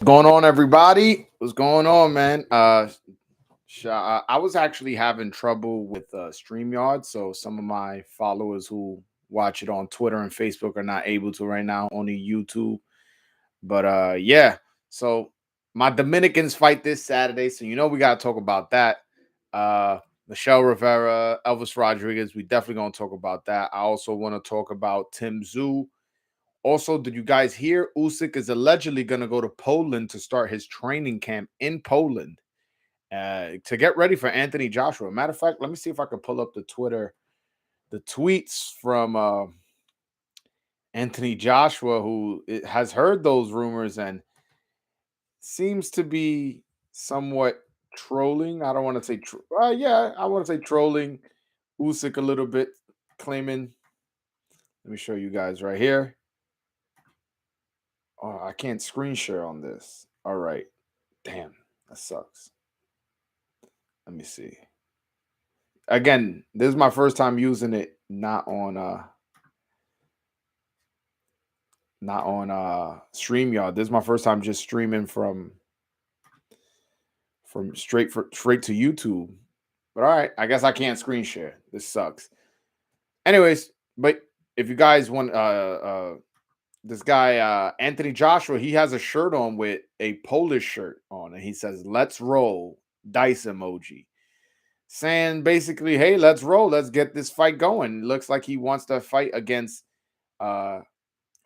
Going on, everybody? What's going on, man? I was actually having trouble with StreamYard, so some of my followers who watch it on Twitter and Facebook are not able to right now, only YouTube. But yeah, so my Dominicans fight this Saturday, so we gotta talk about that. Uh, Michel Rivera, Elvis Rodriguez, we definitely gonna talk about that. I also want to talk about Tzyu. Also, did you guys hear Usyk is allegedly going to go to Poland to start his training camp in Poland to get ready for Anthony Joshua? Matter of fact, let me see if I can pull up the tweets from Anthony Joshua, who has heard those rumors and seems to be somewhat trolling. I don't want to say, yeah, I want to say trolling Usyk a little bit, claiming. Let me show you guys right here. Oh, I can't screen share on this. All right. Damn, that sucks. Let me see. Again, this is my first time using it, not on StreamYard. This is my first time just streaming from straight to YouTube. But all right, I guess I can't screen share. This sucks. Anyways, but if you guys want this guy Anthony Joshua, he has a shirt on with a Polish shirt on, and he says "Let's roll" dice emoji, saying basically, "Hey, let's roll. Let's get this fight going." Looks like he wants to fight against uh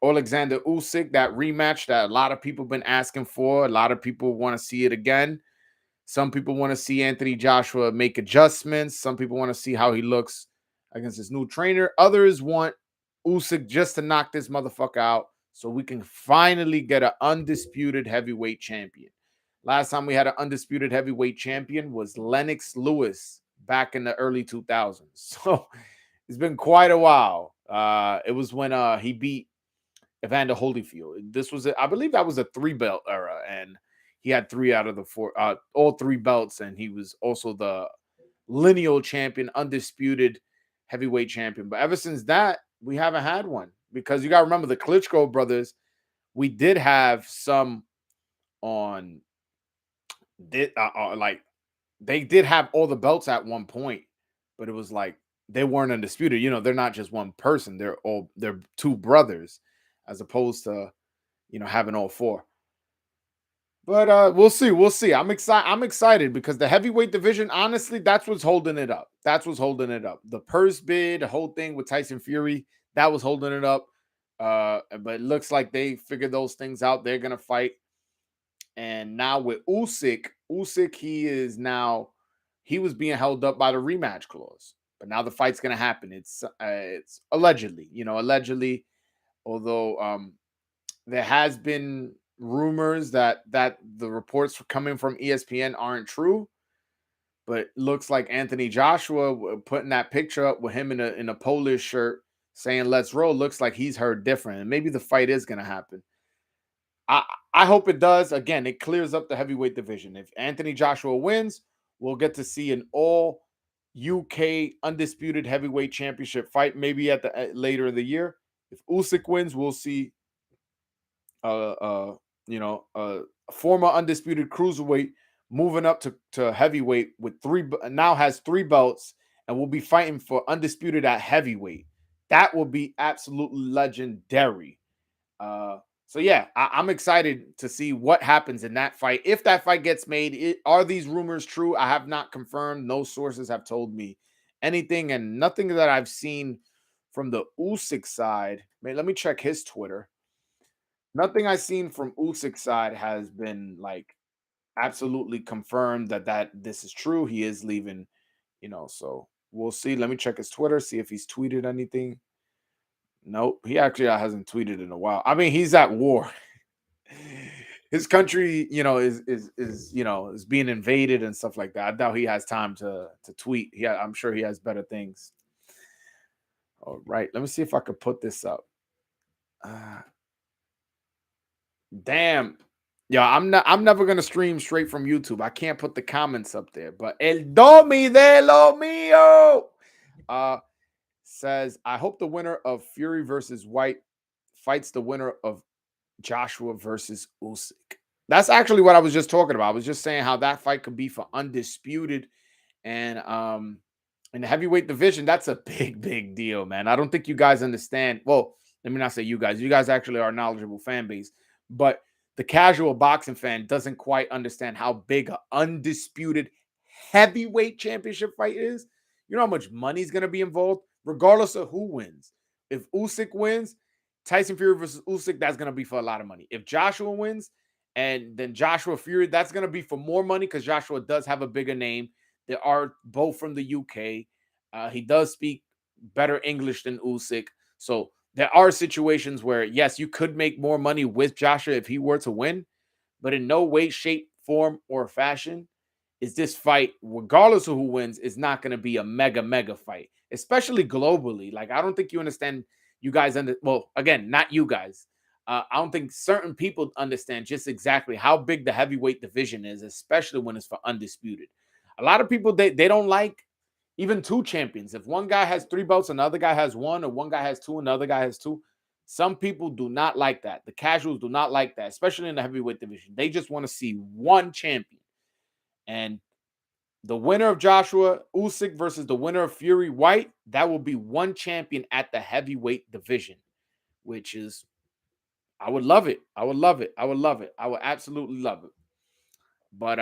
Alexander Usyk, that rematch that a lot of people been asking for. A lot of people want to see it again. Some people want to see Anthony Joshua make adjustments. Some people want to see how he looks against his new trainer. Others want Usyk just to knock this motherfucker out so we can finally get an undisputed heavyweight champion. Last time we had an undisputed heavyweight champion was Lennox Lewis back in the early 2000s. So it's been quite a while. It was when he beat Evander Holyfield. I believe that was a 3-belt era, and he had 3 out of the 4, all 3 belts, and he was also the lineal champion, undisputed heavyweight champion. But ever since that, we haven't had one, because you got to remember the Klitschko brothers. We did have some on, like they did have all the belts at one point, but it was like they weren't undisputed. They're not just one person; they're 2 brothers, as opposed to having all 4. But we'll see. We'll see. I'm excited. I'm excited because the heavyweight division, honestly, that's what's holding it up. That's what's holding it up. The purse bid, the whole thing with Tyson Fury, that was holding it up. But it looks like they figured those things out. They're gonna fight. And now with Usyk, he was being held up by the rematch clause. But now the fight's gonna happen. It's allegedly, allegedly. Although there has been rumors that the reports coming from ESPN aren't true, but it looks like Anthony Joshua putting that picture up with him in a Polish shirt saying "Let's roll" looks like he's heard different, and maybe the fight is gonna happen. I I hope it does. Again, it clears up the heavyweight division. If Anthony Joshua wins, we'll get to see an all UK undisputed heavyweight championship fight, maybe at the later in the year. If Usyk wins, we'll see uh, uh, a former undisputed cruiserweight moving up to heavyweight with now has 3 belts and will be fighting for undisputed at heavyweight. That will be absolutely legendary. So yeah, I'm excited to see what happens in that fight. If that fight gets made, are these rumors true? I have not confirmed. No sources have told me anything, and nothing that I've seen from the Usyk side. Man, let me check his Twitter. Nothing I've seen from Usyk's side has been like absolutely confirmed that this is true. He is leaving, so we'll see. Let me check his Twitter, see if he's tweeted anything. Nope, he actually hasn't tweeted in a while. I mean, he's at war. His country, is being invaded and stuff like that. I doubt he has time to tweet. I'm sure he has better things. All right, let me see if I could put this up. Damn. Yeah, I'm never gonna stream straight from YouTube. I can't put the comments up there. But El Domi de lo mío says, I hope the winner of Fury versus White fights the winner of Joshua versus Usyk. That's actually what I was just talking about. I was just saying how that fight could be for undisputed and in the heavyweight division. That's a big, big deal, man. I don't think you guys understand. Well, let me not say you guys. You guys actually are a knowledgeable fan base, but the casual boxing fan doesn't quite understand how big a undisputed heavyweight championship fight is. You know how much money is going to be involved, regardless of who wins. If Usyk wins, Tyson Fury versus Usyk, that's going to be for a lot of money. If Joshua wins, and then Joshua Fury, that's going to be for more money because Joshua does have a bigger name. They are both from the UK. He does speak better English than Usyk. So there are situations where, yes, you could make more money with Joshua if he were to win, but in no way, shape, form, or fashion is this fight, regardless of who wins, is not going to be a mega, mega fight, especially globally. Like, I don't think you understand, you guys, well, again, not you guys. I don't think certain people understand just exactly how big the heavyweight division is, especially when it's for undisputed. A lot of people, they don't like even two champions. If one guy has three belts, another guy has one, or one guy has two, another guy has two. Some people do not like that. The casuals do not like that, especially in the heavyweight division. They just want to see one champion. And the winner of Joshua Usyk versus the winner of Fury White, that will be one champion at the heavyweight division, which is, I would love it. I would love it. I would love it. I would absolutely love it. But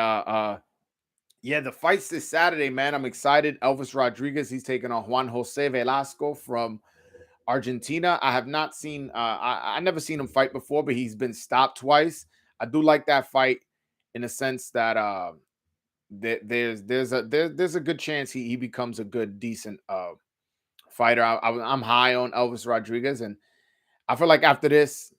yeah, the fights this Saturday, man. I'm excited. Elvis Rodriguez, he's taking on Juan Jose Velasco from Argentina. I have not seen I never seen him fight before, but he's been stopped twice. I do like that fight in the sense that there's a good chance he becomes a good decent fighter. I'm high on Elvis Rodriguez, and I feel like after this,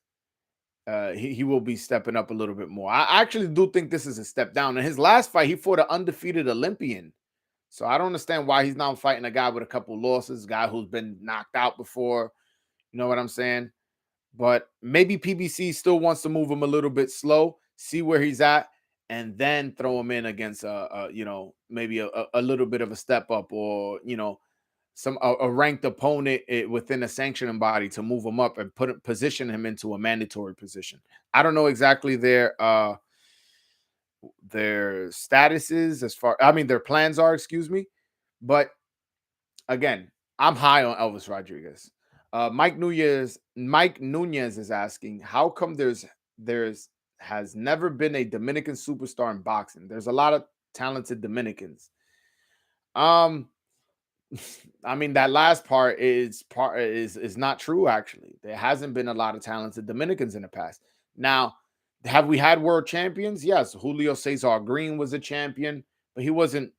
he will be stepping up a little bit more. I actually do think this is a step down. In his last fight, he fought an undefeated Olympian, so I don't understand why he's now fighting a guy with a couple losses, a guy who's been knocked out before. You know what I'm saying? But maybe PBC still wants to move him a little bit slow, see where he's at, and then throw him in against maybe a little bit of a step up, or a ranked opponent within a sanctioning body to move him up and position him into a mandatory position. I don't know exactly their statuses as far, I mean, their plans are, excuse me, but again, I'm high on Elvis Rodriguez. Mike Nunez is asking, how come there's has never been a Dominican superstar in boxing? There's a lot of talented Dominicans. Um, I mean, that last part is not true. Actually, there hasn't been a lot of talented Dominicans in the past. Now, have we had world champions? Yes, Julio Cesar Green was a champion, but he wasn't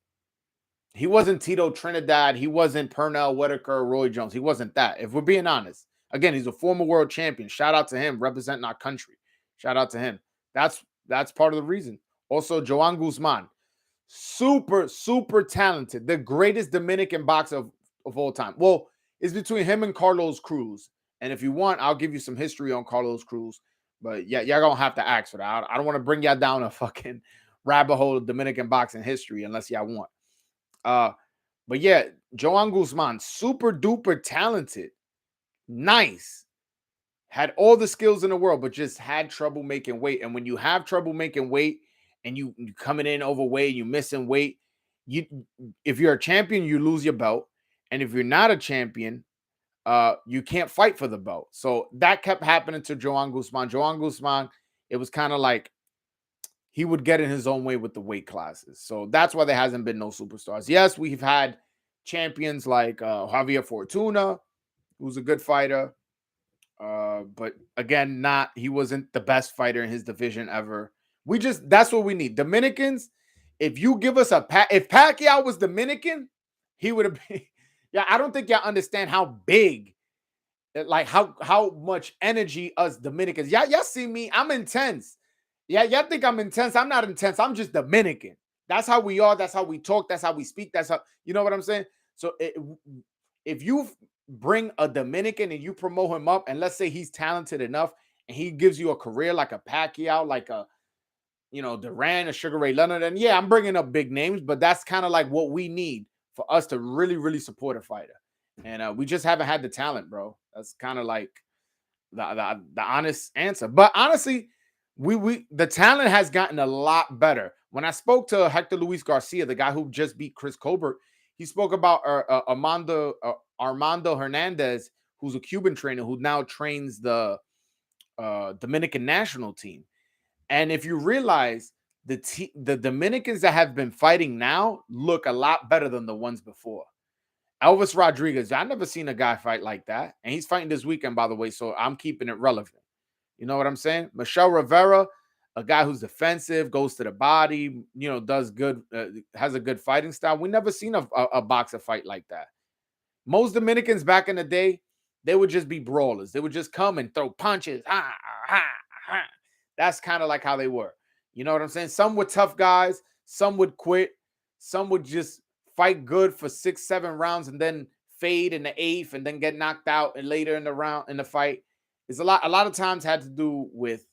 Tito Trinidad. He wasn't Pernell Whitaker or Roy Jones. He wasn't that. If we're being honest, again, he's a former world champion. Shout out to him representing our country. Shout out to him. That's part of the reason. Also, Joan Guzman, super, super talented. The greatest Dominican boxer of all time. Well, it's between him and Carlos Cruz. And if you want, I'll give you some history on Carlos Cruz. But yeah, y'all gonna have to ask for that. I don't want to bring y'all down a fucking rabbit hole of Dominican boxing history unless y'all want. Uh, but yeah, Joan Guzman, super duper talented, nice, had all the skills in the world, but just had trouble making weight. And when you have trouble making weight and you coming in overweight, you missing weight, you if you're a champion, you lose your belt. And if you're not a champion, you can't fight for the belt. So that kept happening to Joan Guzman. Joan Guzman, it was kind of like he would get in his own way with the weight classes. So that's why there hasn't been no superstars. Yes, we've had champions like Javier Fortuna, who's a good fighter. But again, he wasn't the best fighter in his division ever. That's what we need. Dominicans, if you give us if Pacquiao was Dominican, he would have been. Yeah, I don't think y'all understand how big, like how much energy us Dominicans. Y'all see me, I'm intense. Yeah, y'all think I'm intense. I'm not intense. I'm just Dominican. That's how we are. That's how we talk. That's how we speak. That's how, you know what I'm saying? So if you bring a Dominican and you promote him up, and let's say he's talented enough and he gives you a career like a Pacquiao, like a, Duran, a Sugar Ray Leonard, and yeah, I'm bringing up big names, but that's kind of like what we need for us to really, really support a fighter. And we just haven't had the talent, bro. That's kind of like the honest answer. But honestly, The talent has gotten a lot better. When I spoke to Hector Luis Garcia, the guy who just beat Chris Colbert, he spoke about Armando Hernandez, who's a Cuban trainer who now trains the Dominican national team. And if you realize the Dominicans that have been fighting now look a lot better than the ones before. Elvis Rodriguez, I never seen a guy fight like that. And he's fighting this weekend, by the way, so I'm keeping it relevant. You know what I'm saying? Michel Rivera, a guy who's defensive, goes to the body, does good, has a good fighting style. We never seen a boxer fight like that. Most Dominicans back in the day, they would just be brawlers. They would just come and throw punches. That's kind of like how they were. You know what I'm saying? Some were tough guys. Some would quit. Some would just fight good for 6-7 rounds and then fade in the 8th and then get knocked out and later in the fight. It's a lot of times had to do with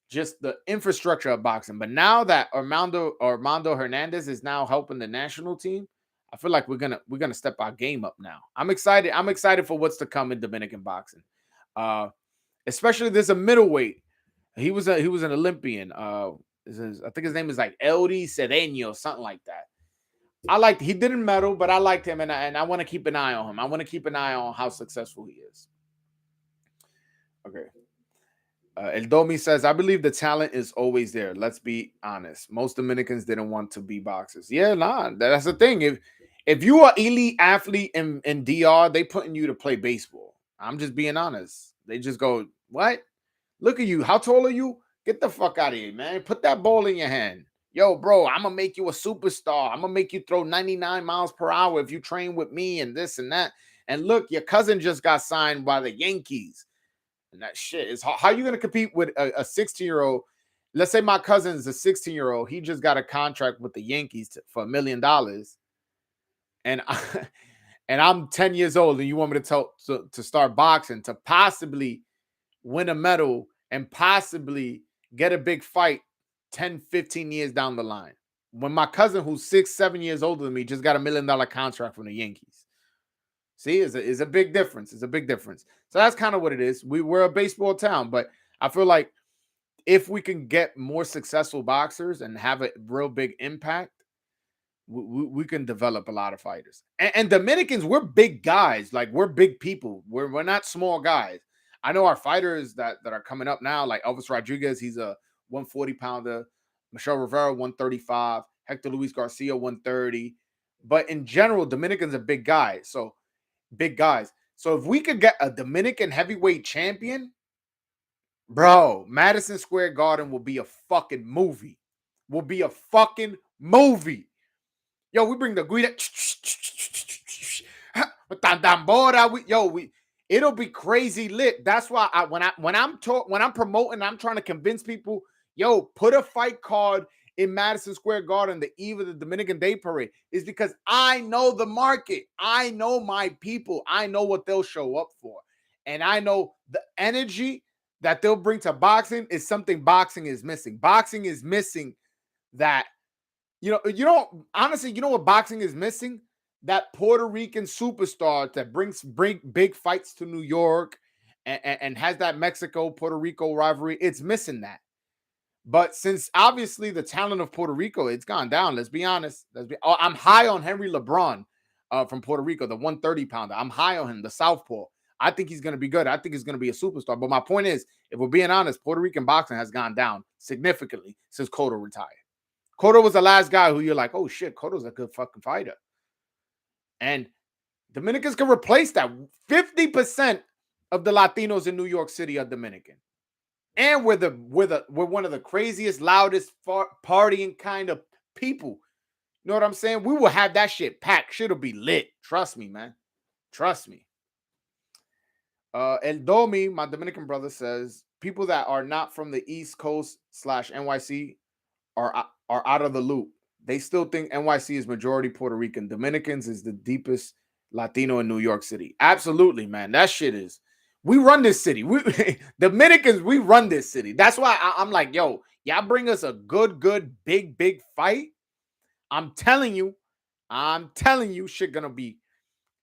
just the infrastructure of boxing. But now that Armando Hernandez is now helping the national team, I feel like we're gonna step our game up now. I'm excited. I'm excited for what's to come in Dominican boxing. Especially there's a middleweight. He was an Olympian. I think his name is like Elvis Cedeño, something like that. He didn't medal, but I liked him, and I want to keep an eye on him. I want to keep an eye on how successful he is. Okay. El Domi says, I believe the talent is always there. Let's be honest. Most Dominicans didn't want to be boxers. Yeah, nah, that's the thing. If you are elite athlete in DR, they putting you to play baseball. I'm just being honest. They just go, what? Look at you. How tall are you? Get the fuck out of here, man. Put that ball in your hand. Yo, bro, I'm going to make you a superstar. I'm going to make you throw 99 miles per hour if you train with me and this and that. And look, your cousin just got signed by the Yankees. And that shit is how are you going to compete with a 16-year-old? Let's say my cousin's a 16-year-old. He just got a contract with the Yankees for $1 million. And I'm 10 years old, and you want me to start boxing to possibly win a medal and possibly get a big fight 10, 15 years down the line. When my cousin, who's 6, 7 years older than me, just got $1 million contract from the Yankees. See, is a big difference. It's a big difference. So that's kind of what it is. We're a baseball town, but I feel like if we can get more successful boxers and have a real big impact, we can develop a lot of fighters. And Dominicans, we're big guys. Like, we're big people. We're not small guys. I know our fighters that are coming up now, like Elvis Rodriguez, he's a 140-pounder. Michel Rivera, 135. Hector Luis Garcia, 130. But in general, Dominicans are big guys. So if we could get a Dominican heavyweight champion, bro, Madison Square Garden will be a fucking movie. Will be a fucking movie. Yo, we bring the guida. It'll be crazy lit. That's why when I'm promoting, I'm trying to convince people, yo, put a fight card in Madison Square Garden the eve of the Dominican Day Parade, is because I know the market. I know my people. I know what they'll show up for. And I know the energy that they'll bring to boxing is something boxing is missing. Boxing is missing that. Honestly, you know what boxing is missing? That Puerto Rican superstar that bring big fights to New York and has that Mexico-Puerto Rico rivalry. It's missing that. But since obviously the talent of Puerto Rico, it's gone down. Let's be honest. I'm high on Henry LeBron from Puerto Rico, the 130-pounder. I'm high on him, the southpaw. I think he's going to be good. I think he's going to be a superstar. But my point is, if we're being honest, Puerto Rican boxing has gone down significantly since Cotto retired. Cotto was the last guy who you're like, oh shit, Cotto's a good fucking fighter. And Dominicans can replace that. 50% of the Latinos in New York City are Dominican. And we're one of the craziest, loudest, partying kind of people. You know what I'm saying? We will have that shit packed. Shit'll be lit. Trust me, man. Trust me. El Domi, my Dominican brother, says people that are not from the East Coast / NYC are out of the loop. They still think NYC is majority Puerto Rican. Dominicans is the deepest Latino in New York City. Absolutely, man. That shit is. We run this city. Dominicans, we run this city. That's why I'm like, yo, y'all bring us a good, big fight. I'm telling you, shit gonna be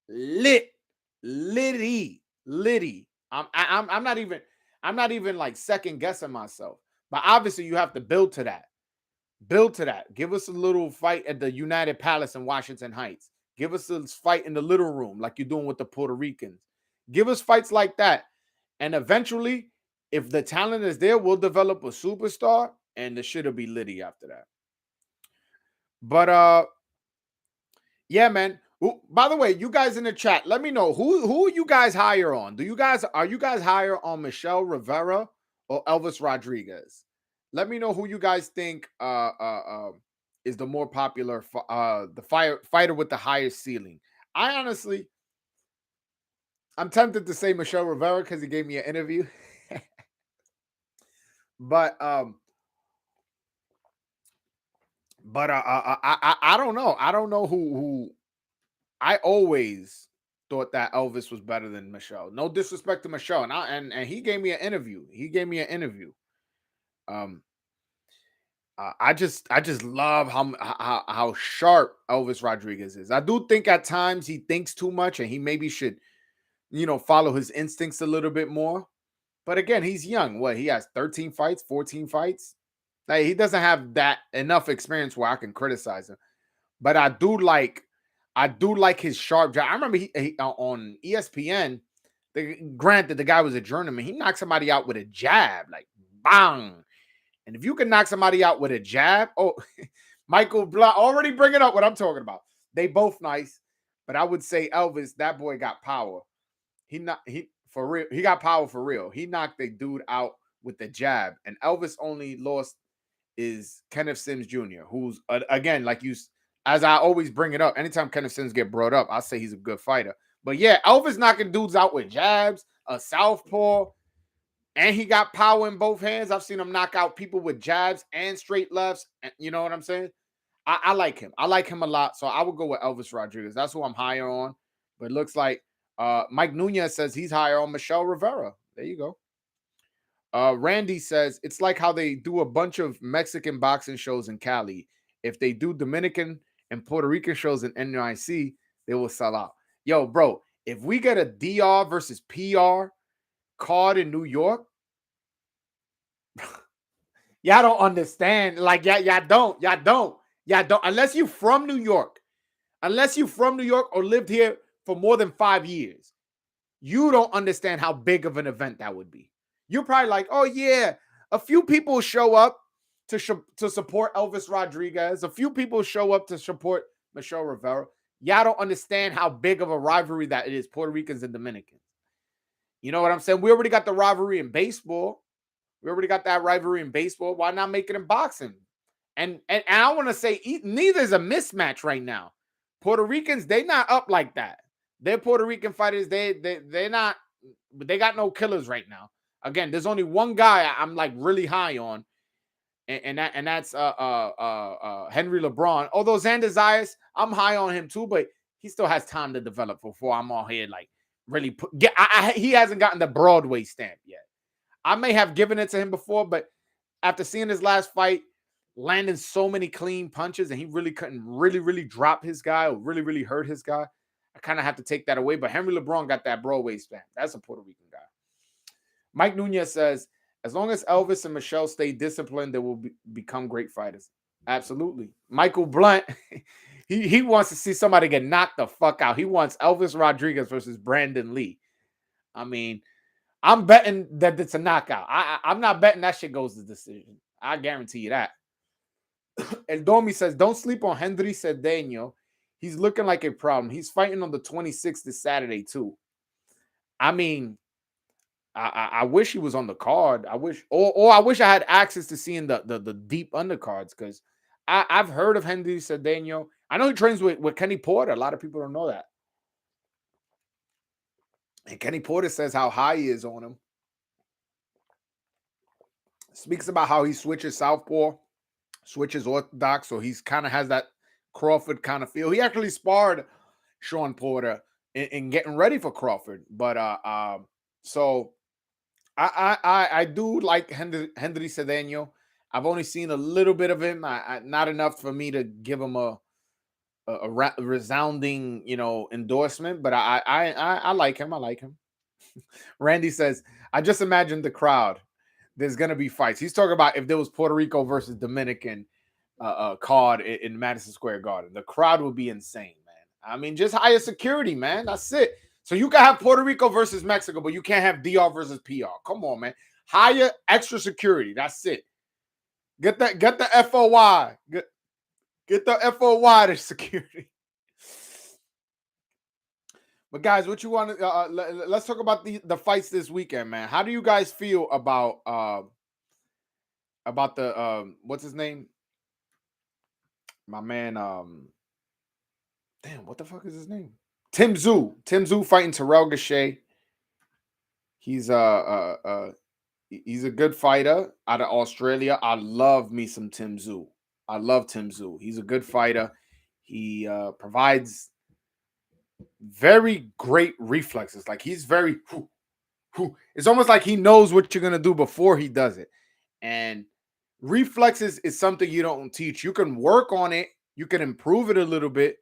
litty. I'm not even like second guessing myself. But obviously, you have to build to that. Build to that. Give us a little fight at the United Palace in Washington Heights. Give us a fight in the little room like you're doing with the Puerto Ricans. Give us fights like that. And eventually, if the talent is there, we'll develop a superstar and the shit'll be litty after that. But yeah, man. By the way, you guys in the chat, let me know who you guys higher on. Are you guys higher on Michel Rivera or Elvis Rodriguez? Let me know who you guys think is the more popular fighter with the highest ceiling. I honestly, I'm tempted to say Michel Rivera because he gave me an interview. but I don't know. I don't know who. I always thought that Elvis was better than Michelle. No disrespect to Michelle, and he gave me an interview. He gave me an interview. Um, I just love how sharp Elvis Rodriguez is. I do think at times he thinks too much, and he maybe should follow his instincts a little bit more. But again, he's young. What, he has 13 fights, 14 fights. Like, he doesn't have that enough experience where I can criticize him. But I do like his sharp jab. I remember he on ESPN. Granted, the guy was a journeyman. He knocked somebody out with a jab, like bang. And if you can knock somebody out with a jab, oh, Michael Blunt already bringing up what I'm talking about. They both nice, but I would say Elvis, that boy got power. He for real. He got power for real. He knocked the dude out with the jab, and Elvis only lost is Kenneth Sims Jr., who's again, like you, as I always bring it up. Anytime Kenneth Sims get brought up, I say he's a good fighter. But yeah, Elvis knocking dudes out with jabs, a southpaw, and he got power in both hands. I've seen him knock out people with jabs and straight lefts. You know what I'm saying? I like him. I like him a lot. So I would go with Elvis Rodriguez. That's who I'm higher on. But it looks like Mike Nunez says he's higher on Michel Rivera. There you go. Randy says it's like how they do a bunch of Mexican boxing shows in Cali. If they do Dominican and Puerto Rican shows in NYC, they will sell out. Yo, bro, if we get a DR versus PR card in New York, y'all don't understand. Like, y'all don't. Unless you from New York, or lived here for more than 5 years, you don't understand how big of an event that would be. You're probably like, oh yeah, a few people show up to support Elvis Rodriguez. A few people show up to support Michel Rivera. Y'all don't understand how big of a rivalry that it is, Puerto Ricans and Dominicans. You know what I'm saying? We already got the rivalry in baseball. We already got that rivalry in baseball. Why not make it in boxing? And I want to say neither is a mismatch right now. Puerto Ricans, they not up like that. They're Puerto Rican fighters. They're not. They got no killers right now. Again, there's only one guy I'm like really high on, and that's Henry LeBron. Although Xander Zayas, I'm high on him too, but he still has time to develop before I'm all here like really he hasn't gotten the Broadway stamp yet. I may have given it to him before, but after seeing his last fight, landing so many clean punches, and he really couldn't really drop his guy or really hurt his guy, I kind of have to take that away. But Henry LeBron got that Broadway stamp. That's a Puerto Rican guy. Mike Nunez says, as long as Elvis and Michelle stay disciplined, they will become great fighters. Absolutely. Michael Blunt, he wants to see somebody get knocked the fuck out. He wants Elvis Rodriguez versus Brandon Lee. I mean, I'm betting that it's a knockout. I'm not betting that shit goes to decision. I guarantee you that. El Domi says, don't sleep on Henry Cedeno. He's looking like a problem. He's fighting on the 26th this Saturday, too. I mean, I wish he was on the card. I wish, or I wish I had access to seeing the deep undercards, because I've heard of Henry Cedeno. I know he trains with Kenny Porter. A lot of people don't know that. And Kenny Porter says how high he is on him. Speaks about how he switches southpaw, switches orthodox, so he's kind of has that Crawford kind of feel. He actually sparred Sean Porter in getting ready for Crawford, but so I do like Henry Cedeno. I've only seen a little bit of him, not enough for me to give him a resounding, endorsement, but I like him. I like him. Randy says, I just imagine the crowd. there's gonna be fights. He's talking about if there was Puerto Rico versus Dominican card in Madison Square Garden, the crowd would be insane, man. I mean, just higher security, man. That's it. So you can have Puerto Rico versus Mexico, but you can't have DR versus PR. Come on, man. Higher extra security. That's it. Get the FOY. Get the FOY to security. But guys, what you want to let's talk about the fights this weekend, man. How do you guys feel about the what's his name? My man damn, what the fuck is his name? Tim Tzyu. Tim Tzyu fighting Terrell Gausha. He's he's a good fighter out of Australia. I love me some Tim Tzyu. I love Tim Tzyu. He's a good fighter. He provides very great reflexes. Like he's very it's almost like he knows what you're gonna do before he does it. And reflexes is something you don't teach. You can work on it, you can improve it a little bit,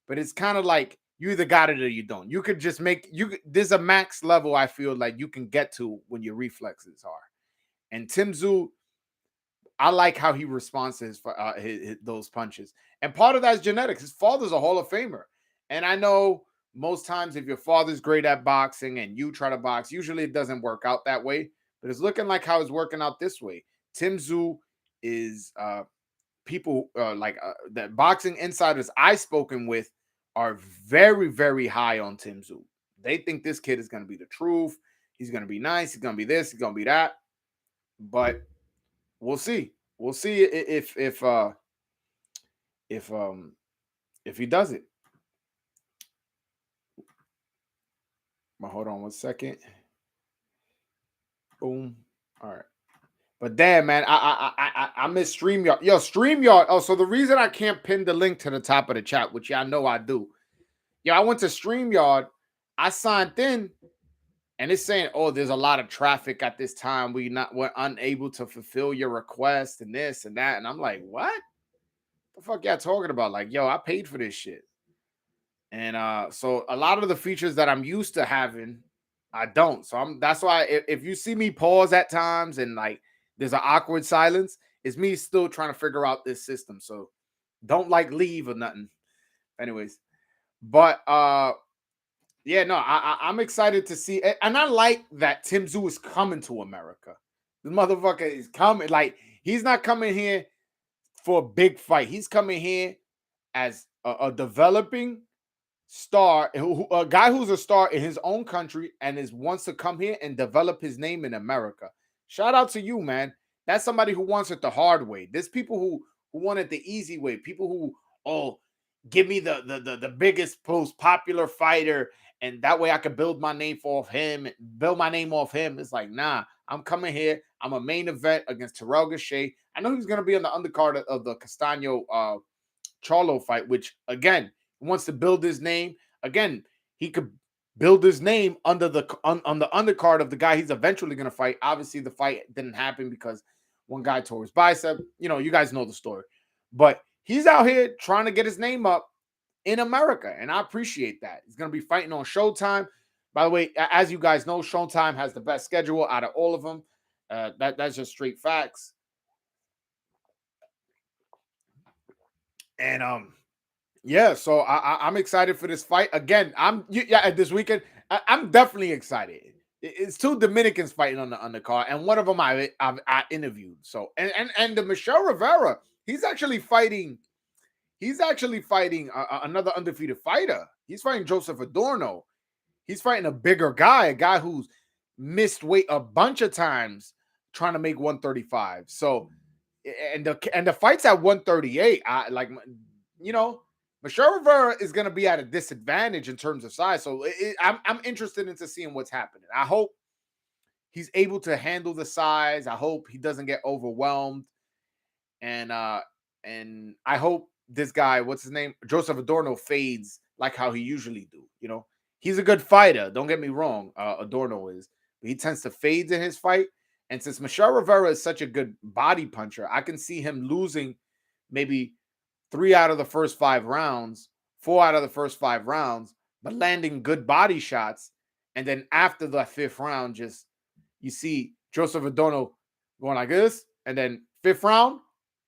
but it's kind of like you either got it or you don't. You could just make there's a max level I feel like you can get to when your reflexes are. And Tim Tzyu, I like how he responds to his those punches. And part of that is genetics. His father's a Hall of Famer. And I know most times if your father's great at boxing and you try to box, usually it doesn't work out that way. But it's looking like how it's working out this way. Tim Tzyu is people that boxing insiders I've spoken with are very, very high on Tim Tzyu. They think this kid is going to be the truth. He's going to be nice. He's going to be this. He's going to be that. But we'll see. We'll see if he does it. But hold on one second. Boom. All right. But damn, man, I miss StreamYard. Yo, StreamYard. Oh, so the reason I can't pin the link to the top of the chat, which y'all know I do. Yo, I went to StreamYard. I signed in, and it's saying, "Oh, there's a lot of traffic at this time. We're unable to fulfill your request and this and that." And I'm like, "What? The fuck y'all talking about?" Like, yo, I paid for this shit. And so a lot of the features that I'm used to having, I don't. So that's why if you see me pause at times and like there's an awkward silence, it's me still trying to figure out this system. So don't like leave or nothing. Anyways, but yeah, no, I'm excited to see it. And I like that Tim Tzyu is coming to America. The motherfucker is coming. Like, he's not coming here for a big fight. He's coming here as a developing star, a guy who's a star in his own country and wants to come here and develop his name in America. Shout out to you, man. That's somebody who wants it the hard way. There's people who want it the easy way. People who, oh, give me the biggest, most popular fighter, and that way I could build my name off him. It's like, nah, I'm coming here. I'm a main event against Terrell Gausha. I know he's gonna be on the undercard of the Castano Charlo fight, which again, wants to build his name. Again, he could build his name under on the undercard of the guy he's eventually going to fight. Obviously, the fight didn't happen because one guy tore his bicep. You know, you guys know the story. But he's out here trying to get his name up in America, and I appreciate that. He's going to be fighting on Showtime. By the way, as you guys know, Showtime has the best schedule out of all of them. That's just straight facts. And yeah, so I'm excited for this fight. Again, this weekend, I'm definitely excited. It's two Dominicans fighting on the undercard, and one of them I interviewed. So and the Michel Rivera, he's actually fighting another undefeated fighter. He's fighting Joseph Adorno. He's fighting a bigger guy, a guy who's missed weight a bunch of times trying to make 135. So and the fight's at 138. I like, you know, Michel Rivera is going to be at a disadvantage in terms of size. So I'm interested into seeing what's happening. I hope he's able to handle the size. I hope he doesn't get overwhelmed. And I hope this guy, what's his name? Joseph Adorno fades like how he usually do. You know, he's a good fighter. Don't get me wrong. Adorno is. But he tends to fade in his fight. And since Michel Rivera is such a good body puncher, I can see him losing maybe 3 out of the first 5 rounds, 4 out of the first 5 rounds, but landing good body shots. And then after the 5th round, just you see Joseph Adorno going like this, and then fifth round,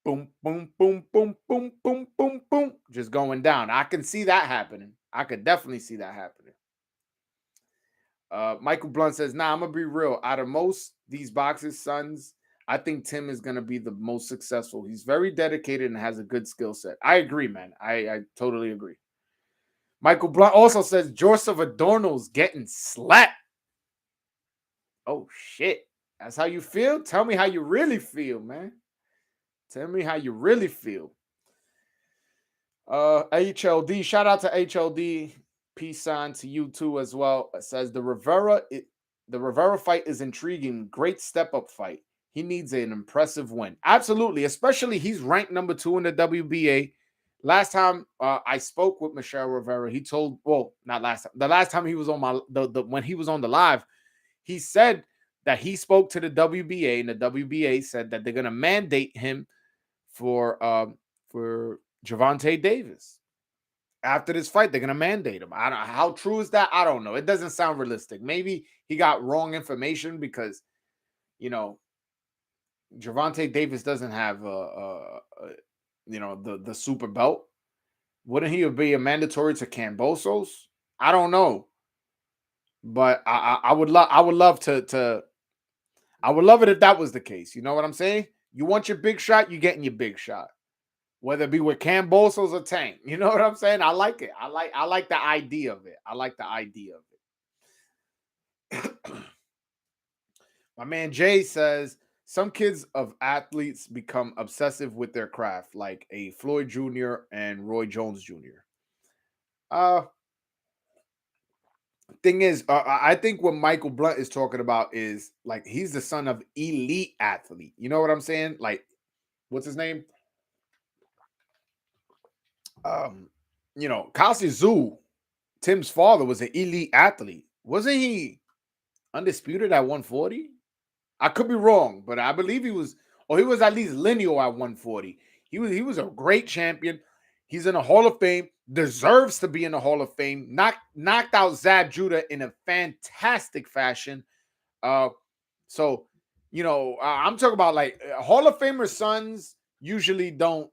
boom, boom, boom, boom, boom, boom, boom, boom, just going down. I can see that happening. I could definitely see that happening. Michael Blunt says, "Nah, I'm gonna be real. Out of most these boxers' sons, I think Tim is gonna be the most successful. He's very dedicated and has a good skill set." I agree, man. I totally agree. Michael Blunt also says Joseph Adorno's getting slapped. Oh shit. That's how you feel? Tell me how you really feel, man. Tell me how you really feel. HLD, shout out to HLD. Peace sign to you too as well. It says the Rivera fight is intriguing. Great step up fight. He needs an impressive win. Absolutely, especially he's ranked number 2 in the WBA. Last time I spoke with Michel Rivera, he told, well, not last time. The last time he was on my when he was on the live, he said that he spoke to the WBA, and the WBA said that they're gonna mandate him for Gervonta Davis. After this fight, they're gonna mandate him. I don't know how true is that. I don't know. It doesn't sound realistic. Maybe he got wrong information because you know Gervonta Davis doesn't have the super belt. Wouldn't he be a mandatory to Cambosos? I don't know, but I would love to I would love it if that was the case. You know what I'm saying? You want your big shot, you getting your big shot. Whether it be with Cambosos or Tank. You know what I'm saying? I like it. I like the idea of it. I like the idea of it. My man Jay says some kids of athletes become obsessive with their craft, like a Floyd Jr. and Roy Jones Jr. Uh Thing is, I think what Michael Blunt is talking about is like he's the son of elite athlete. You know what I'm saying? Like, what's his name? Um, Kasi Tszyu, Tim's father, was an elite athlete. Wasn't he undisputed at 140? I could be wrong, but I believe he was, or he was at least lineal at 140. He was a great champion. He's in the Hall of Fame, deserves to be in the Hall of Fame. Knocked out Zab Judah in a fantastic fashion. Uh, so I'm talking about like Hall of Famer sons usually don't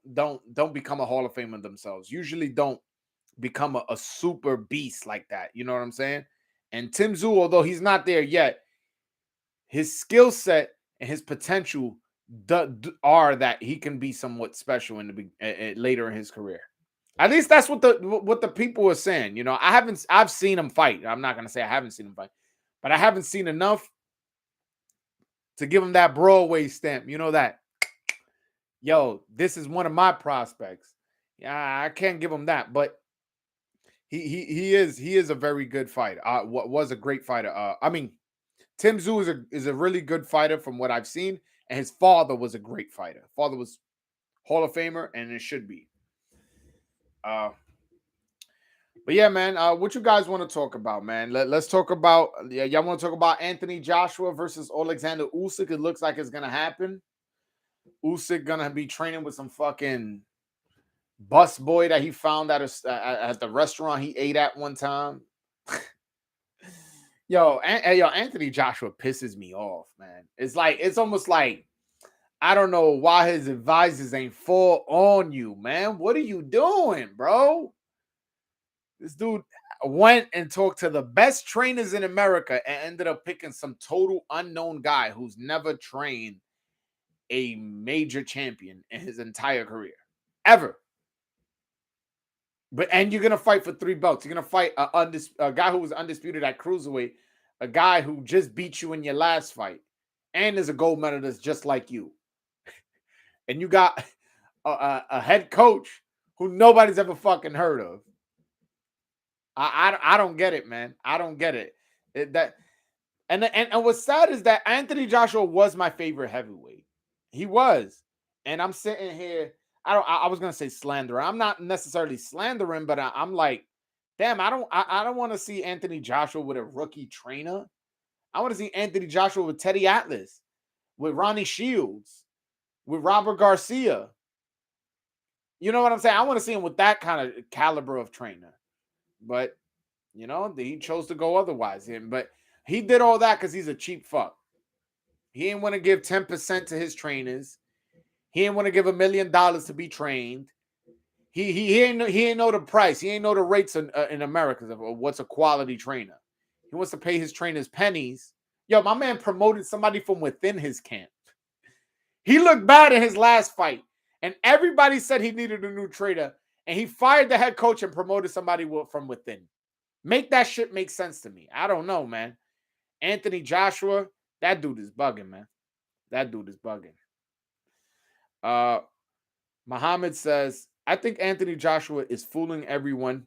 become a Hall of Famer themselves. Usually don't become a super beast like that. You know what I'm saying? And Tim Tszyu, although he's not there yet, his skill set and his potential are that he can be somewhat special in the later in his career. At least that's what the people are saying. I've seen him fight. I'm not gonna say I haven't seen him fight, but I haven't seen enough to give him that Broadway stamp. You know that, yo, this is one of my prospects. Yeah, I can't give him that, but he is a very good fighter. What was a great fighter. I mean, Tim Tszyu is a really good fighter from what I've seen, and his father was a great fighter. Father was Hall of Famer, and it should be. But yeah, man, what you guys want to talk about, man? Let's talk about. Yeah, y'all want to talk about Anthony Joshua versus Alexander Usyk? It looks like it's gonna happen. Usyk gonna be training with some fucking bus boy that he found at the restaurant he ate at one time. Yo, Anthony Joshua pisses me off, man. It's almost like I don't know why his advisors ain't full on you, man. What are you doing, bro? This dude went and talked to the best trainers in America and ended up picking some total unknown guy who's never trained a major champion in his entire career. Ever. And you're gonna fight for 3 belts. You're gonna fight a guy who was undisputed at cruiserweight, a guy who just beat you in your last fight, and is a gold medalist just like you. And you got a head coach who nobody's ever fucking heard of. I don't get it, man. I don't get it. And what's sad is that Anthony Joshua was my favorite heavyweight. He was, and I'm sitting here. I was gonna say slander. I'm not necessarily slandering, but I'm like, damn. I don't want to see Anthony Joshua with a rookie trainer. I want to see Anthony Joshua with Teddy Atlas, with Ronnie Shields, with Robert Garcia. You know what I'm saying? I want to see him with that kind of caliber of trainer. But he chose to go otherwise. But he did all that because he's a cheap fuck. He didn't want to give 10% to his trainers. He didn't want to give $1 million to be trained. He ain't know the price. He ain't know the rates in America of what's a quality trainer. He wants to pay his trainers pennies. Yo, my man promoted somebody from within his camp. He looked bad in his last fight, and everybody said he needed a new trainer, and he fired the head coach and promoted somebody from within. Make that shit make sense to me. I don't know, man. Anthony Joshua, that dude is bugging, man. That dude is bugging. Muhammad says, I think Anthony Joshua is fooling everyone.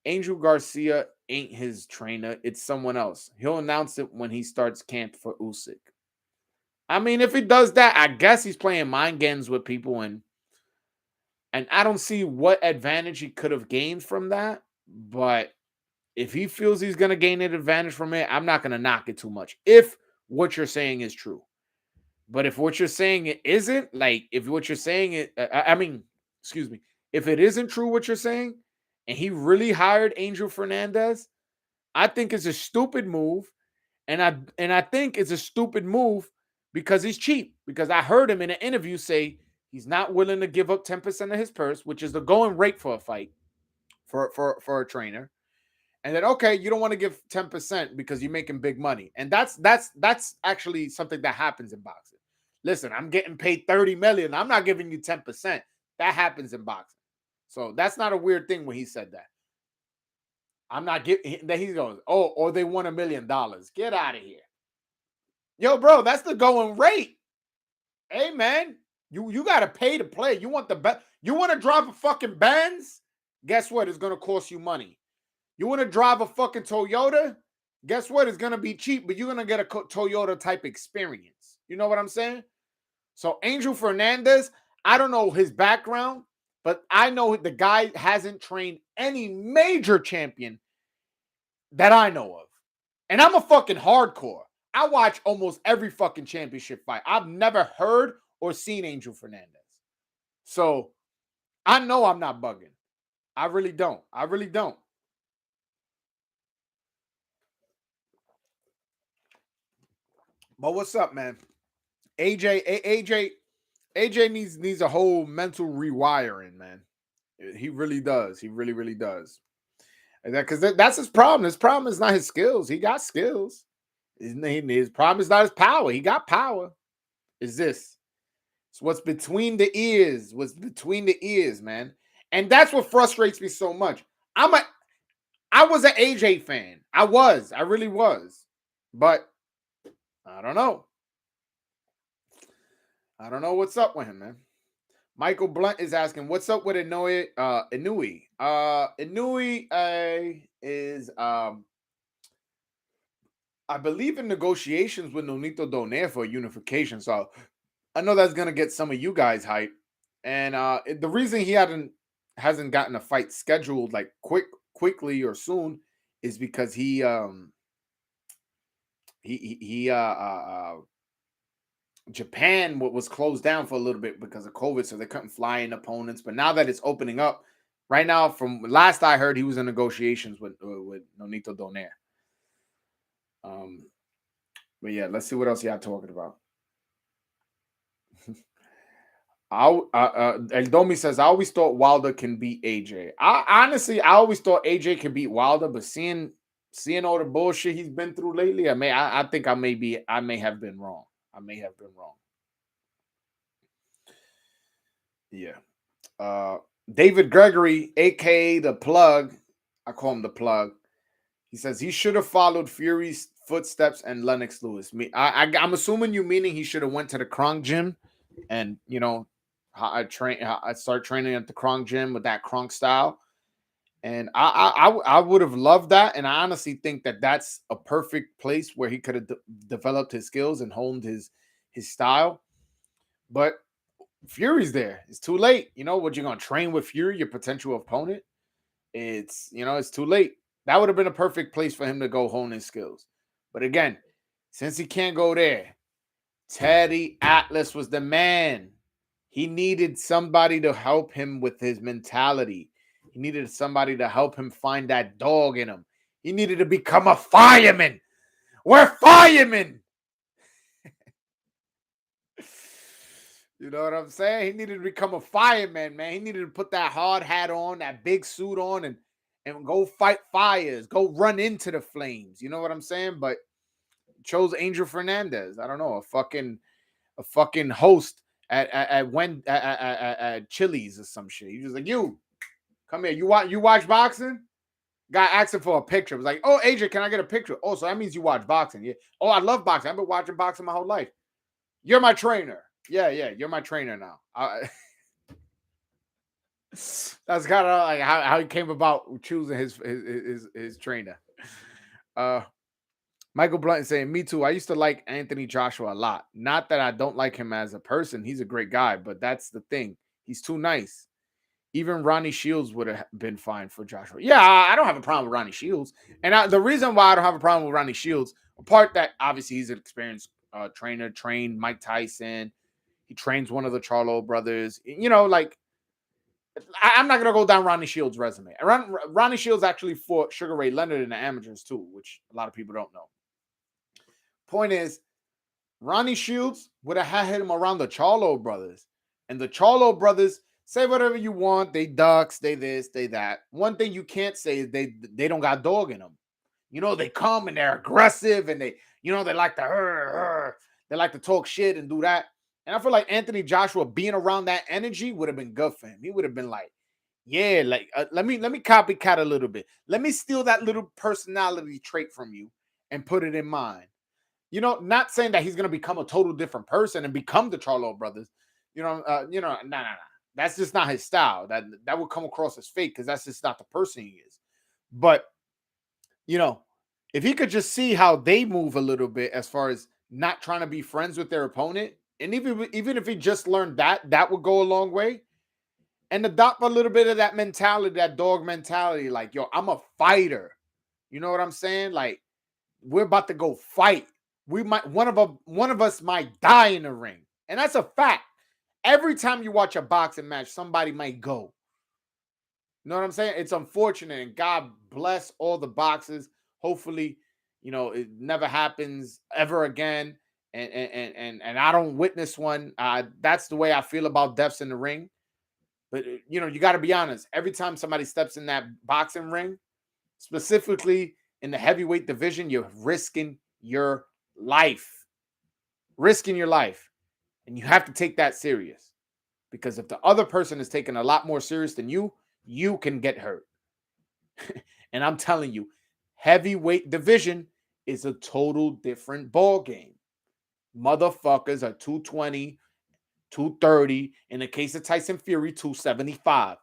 Angel Garcia ain't his trainer. It's someone else. He'll announce it when he starts camp for Usyk. I mean, if he does that, I guess he's playing mind games with people, and I don't see what advantage he could have gained from that. But if he feels he's going to gain an advantage from it, I'm not going to knock it too much. If what you're saying is true. But if what you're saying it isn't, like if what you're saying it, excuse me, if it isn't true what you're saying, and he really hired Angel Fernandez, I think it's a stupid move, and I think it's a stupid move because he's cheap. Because I heard him in an interview say he's not willing to give up 10% of his purse, which is the going rate for a fight for a trainer. And then, okay, you don't want to give 10% because you're making big money. And that's actually something that happens in boxing. Listen, I'm getting paid $30 million. I'm not giving you 10%. That happens in boxing. So that's not a weird thing when he said that. I'm not giving, then he's going, oh, or they won $1 million. Get out of here. Yo, bro, that's the going rate. Hey, man, you got to pay to play. You want the best. You want to drive a fucking Benz? Guess what? It's going to cost you money. You want to drive a fucking Toyota? Guess what? It's going to be cheap, but you're going to get a Toyota type experience. You know what I'm saying? So Angel Fernandez, I don't know his background, but I know the guy hasn't trained any major champion that I know of. And I'm a fucking hardcore. I watch almost every fucking championship fight. I've never heard or seen Angel Fernandez. So I know I'm not bugging. I really don't. I really don't. But what's up, man? AJ needs a whole mental rewiring, man. He really does. He really, really does. Because that's his problem. His problem is not his skills. He got skills. His problem is not his power. He got power. Is this? It's what's between the ears. What's between the ears, man. And that's what frustrates me so much. I was an AJ fan. I really was. But I don't know. I don't know what's up with him, man. Michael Blunt is asking, what's up with Inouye? Inouye. Inouye is I believe in negotiations with Nonito Donaire for unification. So I know that's gonna get some of you guys hype. And the reason he hasn't gotten a fight scheduled like quickly or soon is because he Japan was closed down for a little bit because of COVID, so they couldn't fly in opponents. But now that it's opening up, right now, from last I heard, he was in negotiations with Nonito Donaire. But yeah, let's see what else y'all talking about. El Domi says, I always thought Wilder can beat AJ. I always thought AJ can beat Wilder, but seeing all the bullshit he's been through lately, I think I may have been wrong. I may have been wrong. Yeah. David Gregory, aka the Plug, I call him the Plug. He says he should have followed Fury's footsteps and Lennox Lewis. I'm assuming you meaning he should have went to the Kronk gym, and I start training at the Kronk gym with that Kronk style. And I would have loved that, and I honestly think that that's a perfect place where he could have developed his skills and honed his style. But Fury's there. It's too late. You know what? You're gonna train with Fury, your potential opponent. It's too late. That would have been a perfect place for him to go hone his skills. But again, since he can't go there, Teddy Atlas was the man. He needed somebody to help him with his mentality. He needed somebody to help him find that dog in him. He needed to become a fireman. We're firemen. You know what I'm saying? He needed to become a fireman, man. He needed to put that hard hat on, that big suit on, and go fight fires, go run into the flames. You know what I'm saying? But chose Angel Fernandez. I don't know, a fucking host at Chili's or some shit. He was like, "You come here. You watch boxing?" Guy asking for a picture. It was like, "Oh, AJ, can I get a picture?" Oh, so that means you watch boxing. Yeah. Oh, I love boxing. I've been watching boxing my whole life. You're my trainer. Yeah, you're my trainer now. That's kind of like how he came about choosing his trainer. Uh, Michael Blunt saying, "Me too. I used to like Anthony Joshua a lot. Not that I don't like him as a person. He's a great guy, but that's the thing. He's too nice. Even Ronnie Shields would have been fine for Joshua. Yeah, I don't have a problem with Ronnie Shields. And the reason why I don't have a problem with Ronnie Shields, apart that obviously he's an experienced trainer, trained Mike Tyson. He trains one of the Charlo brothers. You know, like I'm not gonna go down Ronnie Shields' resume. Ronnie Shields actually fought Sugar Ray Leonard in the amateurs too, which a lot of people don't know. Point is, Ronnie Shields would have had him around the Charlo brothers, and the Charlo brothers say whatever you want. They ducks, they this, they that. One thing you can't say is they don't got dog in them. You know, they come and they're aggressive and they like to they like to talk shit and do that. And I feel like Anthony Joshua being around that energy would have been good for him. He would have been like, yeah, like let me copycat a little bit. Let me steal that little personality trait from you and put it in mine. You know, not saying that he's gonna become a total different person and become the Charlo brothers. Nah. That's just not his style. That would come across as fake because that's just not the person he is. But you know, if he could just see how they move a little bit as far as not trying to be friends with their opponent, and even if he just learned that would go a long way. And adopt a little bit of that mentality, that dog mentality, like, yo, I'm a fighter. You know what I'm saying? Like, we're about to go fight. We might one of us might die in the ring. And that's a fact. Every time you watch a boxing match, somebody might go. You know what I'm saying? It's unfortunate, and God bless all the boxers. Hopefully, it never happens ever again. And I don't witness one. That's the way I feel about deaths in the ring. But you got to be honest. Every time somebody steps in that boxing ring, specifically in the heavyweight division, you're risking your life. Risking your life. And you have to take that serious. Because if the other person is taking a lot more serious than you can get hurt. And I'm telling you, heavyweight division is a total different ball game. Motherfuckers are 220, 230. In the case of Tyson Fury, 275.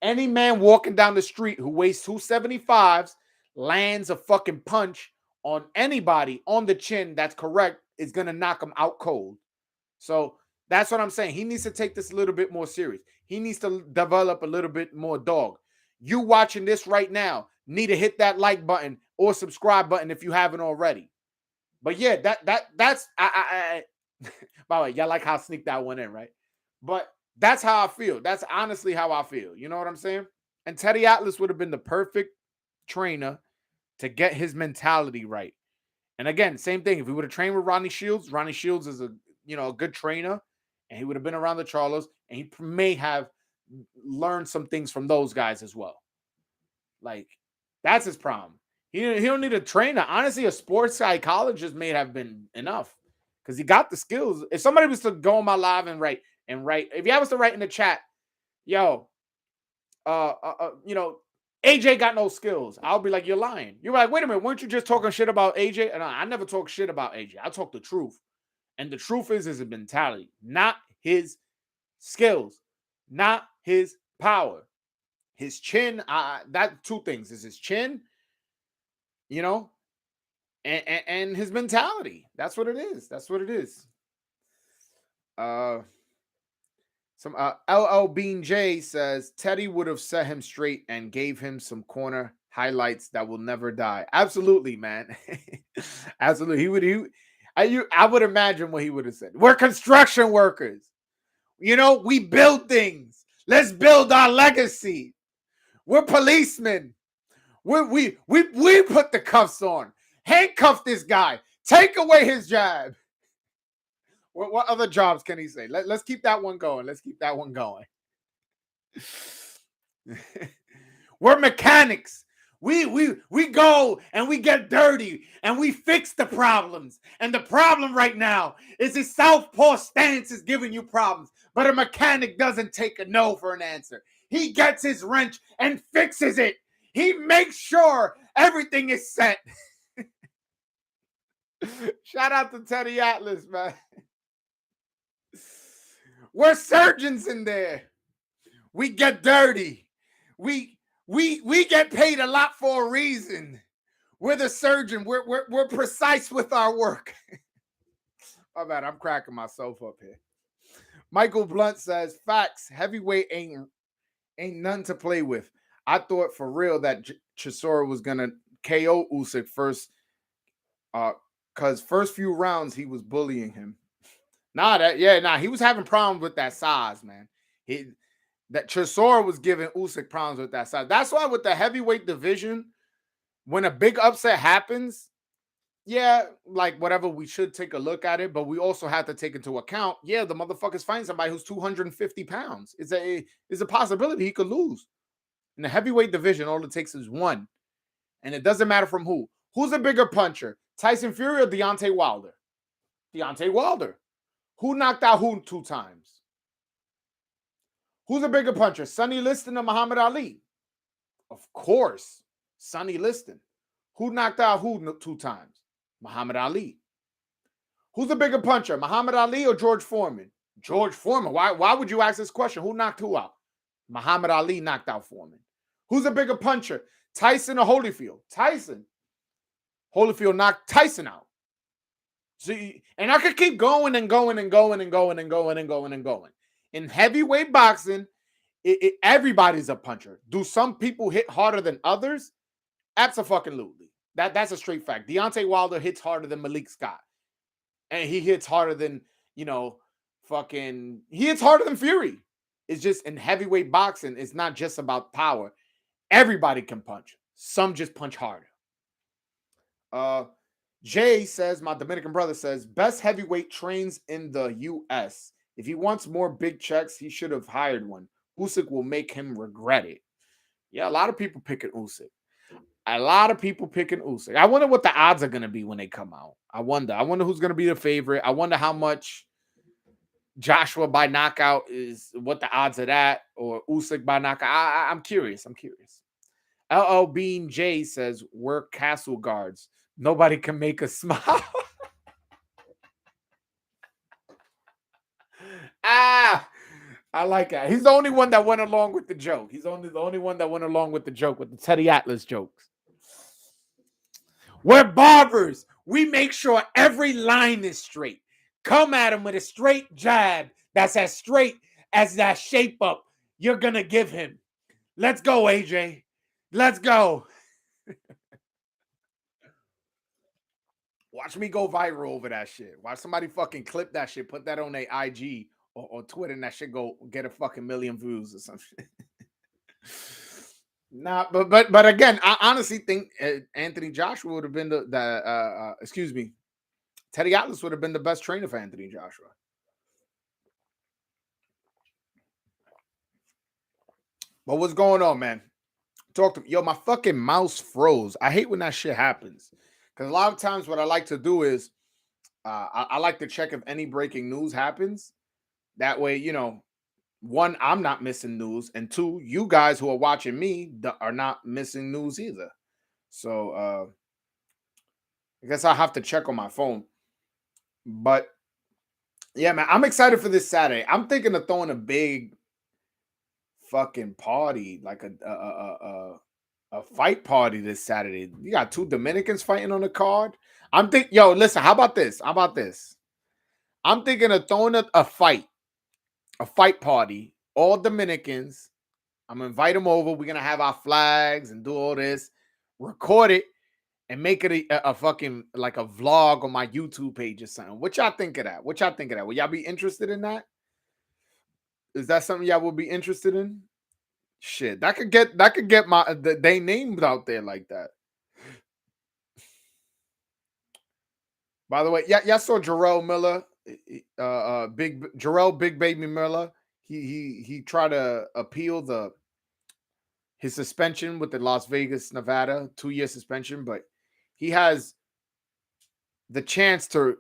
Any man walking down the street who weighs 275s lands a fucking punch on anybody on the chin that's correct is going to knock him out cold. So that's what I'm saying. He needs to take this a little bit more serious. He needs to develop a little bit more dog. You watching this right now need to hit that like button or subscribe button if you haven't already. But yeah, that's by the way, y'all like how I sneak that one in, right? But that's how I feel. That's honestly how I feel. You know what I'm saying? And Teddy Atlas would have been the perfect trainer to get his mentality right. And again, same thing. If he would have trained with Ronnie Shields is a good trainer, and he would have been around the Charlos, and he may have learned some things from those guys as well. Like, that's his problem. He don't need a trainer. Honestly, a sports psychologist may have been enough because he got the skills. If somebody was to go on my live and write, if you was to write in the chat, yo, AJ got no skills, I'll be like, you're lying. You're like, wait a minute, weren't you just talking shit about AJ? And I never talk shit about AJ. I talk the truth. And the truth is his mentality, not his skills, not his power. His chin, that two things is his chin, and his mentality. That's what it is. That's what it is. Some LL Bean J says Teddy would have set him straight and gave him some corner highlights that will never die. Absolutely, man. Absolutely. I would imagine what he would have said. We're construction workers. We build things. Let's build our legacy. We're policemen. We put the cuffs on. Handcuff this guy. Take away his jab. What other jobs can he say? Let's keep that one going. Let's keep that one going. We're mechanics. We go and we get dirty and we fix the problems. And the problem right now is his southpaw stance is giving you problems. But a mechanic doesn't take a no for an answer. He gets his wrench and fixes it. He makes sure everything is set. Shout out to Teddy Atlas, man. We're surgeons in there. We get dirty. We get paid a lot for a reason. We're the surgeon. We're precise with our work. My bad, I'm cracking myself up here. Michael Blunt says, facts, heavyweight ain't nothing to play with. I thought for real that Chisora was gonna KO Usyk first, cause first few rounds he was bullying him. He was having problems with that size, man. That Chisora was giving Usyk problems with that size. That's why with the heavyweight division, when a big upset happens, yeah, like whatever, we should take a look at it, but we also have to take into account, the motherfucker's fighting somebody who's 250 pounds. It's a possibility he could lose. In the heavyweight division, all it takes is one. And it doesn't matter from who. Who's a bigger puncher? Tyson Fury or Deontay Wilder? Deontay Wilder. Who knocked out who 2 times? Who's a bigger puncher? Sonny Liston or Muhammad Ali? Of course, Sonny Liston. Who knocked out who 2 times? Muhammad Ali. Who's a bigger puncher? Muhammad Ali or George Foreman? George Foreman. Why would you ask this question? Who knocked who out? Muhammad Ali knocked out Foreman. Who's a bigger puncher? Tyson or Holyfield? Tyson. Holyfield knocked Tyson out. See, and I could keep going and going and going and going and going and going and going. In heavyweight boxing, everybody's a puncher. Do some people hit harder than others? Absolutely. That's a straight fact. Deontay Wilder hits harder than Malik Scott. And he hits harder than, he hits harder than Fury. It's just in heavyweight boxing, it's not just about power. Everybody can punch. Some just punch harder. Jay says, my Dominican brother says, best heavyweight trains in the U.S. If he wants more big checks, he should have hired one. Usyk will make him regret it. Yeah, a lot of people picking Usyk. I wonder what the odds are going to be when they come out. I wonder who's going to be the favorite. I wonder how much Joshua by knockout is, what the odds of that, or Usyk by knockout. I'm curious. LL Bean J says, we're castle guards. Nobody can make us smile. I like that. He's the only one that went along with the joke. He's the only one that went along with the joke, with the Teddy Atlas jokes. We're barbers. We make sure every line is straight. Come at him with a straight jab that's as straight as that shape up you're going to give him. Let's go, AJ. Let's go. Watch me go viral over that shit. Watch somebody fucking clip that shit, put that on their IG or Twitter, and that shit go get a fucking million views or some shit. Nah, but again, I honestly think Anthony Joshua would have been Teddy Atlas would have been the best trainer for Anthony Joshua. But what's going on, man? Talk to me. Yo, my fucking mouse froze. I hate when that shit happens. Because a lot of times what I like to do is I like to check if any breaking news happens. That way, one, I'm not missing news. And two, you guys who are watching me are not missing news either. So I guess I'll have to check on my phone. But yeah, man, I'm excited for this Saturday. I'm thinking of throwing a big fucking party, like a fight party this Saturday. You got 2 Dominicans fighting on the card. Listen, how about this? I'm thinking of throwing a fight party, all Dominicans. I'm gonna invite them over. We're gonna have our flags and do all this, record it, and make it a fucking like a vlog on my YouTube page or something. What y'all think of that? Will y'all be interested in that? Is that something y'all would be interested in? Shit, that could get they names out there like that. By the way, y'all saw Jarrell Miller Big Jarrell Big Baby Miller. He tried to appeal the his suspension with the Las Vegas, Nevada 2-year suspension, but he has the chance to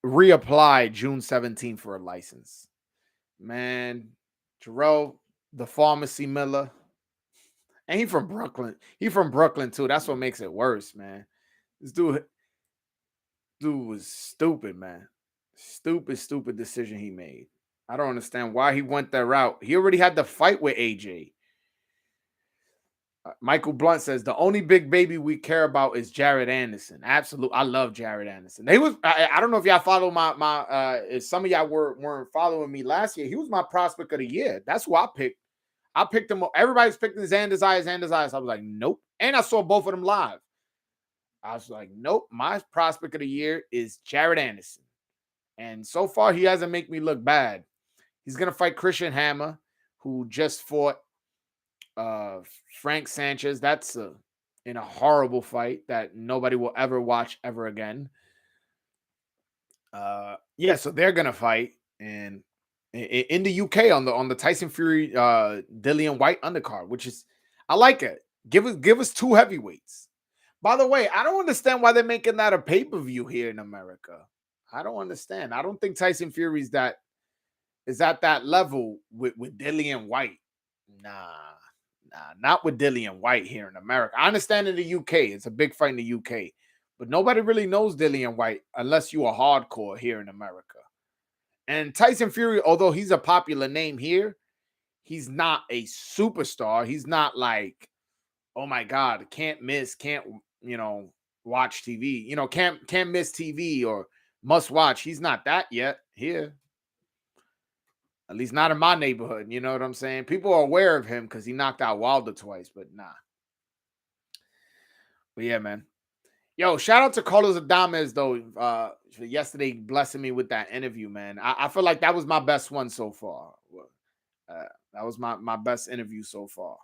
reapply June 17th for a license. Man, Jarrell, the pharmacy Miller, and he from Brooklyn. He from Brooklyn too. That's what makes it worse, man. This dude was stupid, man. Stupid decision he made. I don't understand why he went that route. He already had the fight with AJ. Michael Blunt says the only big baby we care about is Jared Anderson. Absolutely, I love Jared Anderson. He was. I don't know if y'all follow my. If some of y'all weren't following me last year, he was my prospect of the year. That's who I picked. I picked him. Everybody's picking Xander's eyes. I was like, nope. And I saw both of them live. I was like, nope. My prospect of the year is Jared Anderson, and so far he hasn't made me look bad. He's gonna fight Christian Hammer, who just fought Frank Sanchez. That's in a horrible fight that nobody will ever watch ever again. Yeah, so they're gonna fight and in the UK on the Tyson Fury Dillian White undercard, which is I like it. Give us two heavyweights. By the way, I don't understand why they're making that a pay-per-view here in America. I don't understand. I don't think Tyson Fury's that is at that level with Dillian White. Nah, not with Dillian White here in America. I understand in the UK, it's a big fight in the UK, but nobody really knows Dillian White unless you are hardcore here in America. And Tyson Fury, although he's a popular name here, he's not a superstar. He's not like, oh my God, can't miss, can't watch TV. Can't miss TV or must watch. He's not that yet here. At least not in my neighborhood. You know what I'm saying? People are aware of him because he knocked out Wilder twice, but nah. But yeah, man. Yo, shout out to Carlos Adames, though, for yesterday blessing me with that interview, man. I feel like that was my best one so far. That was my best interview so far.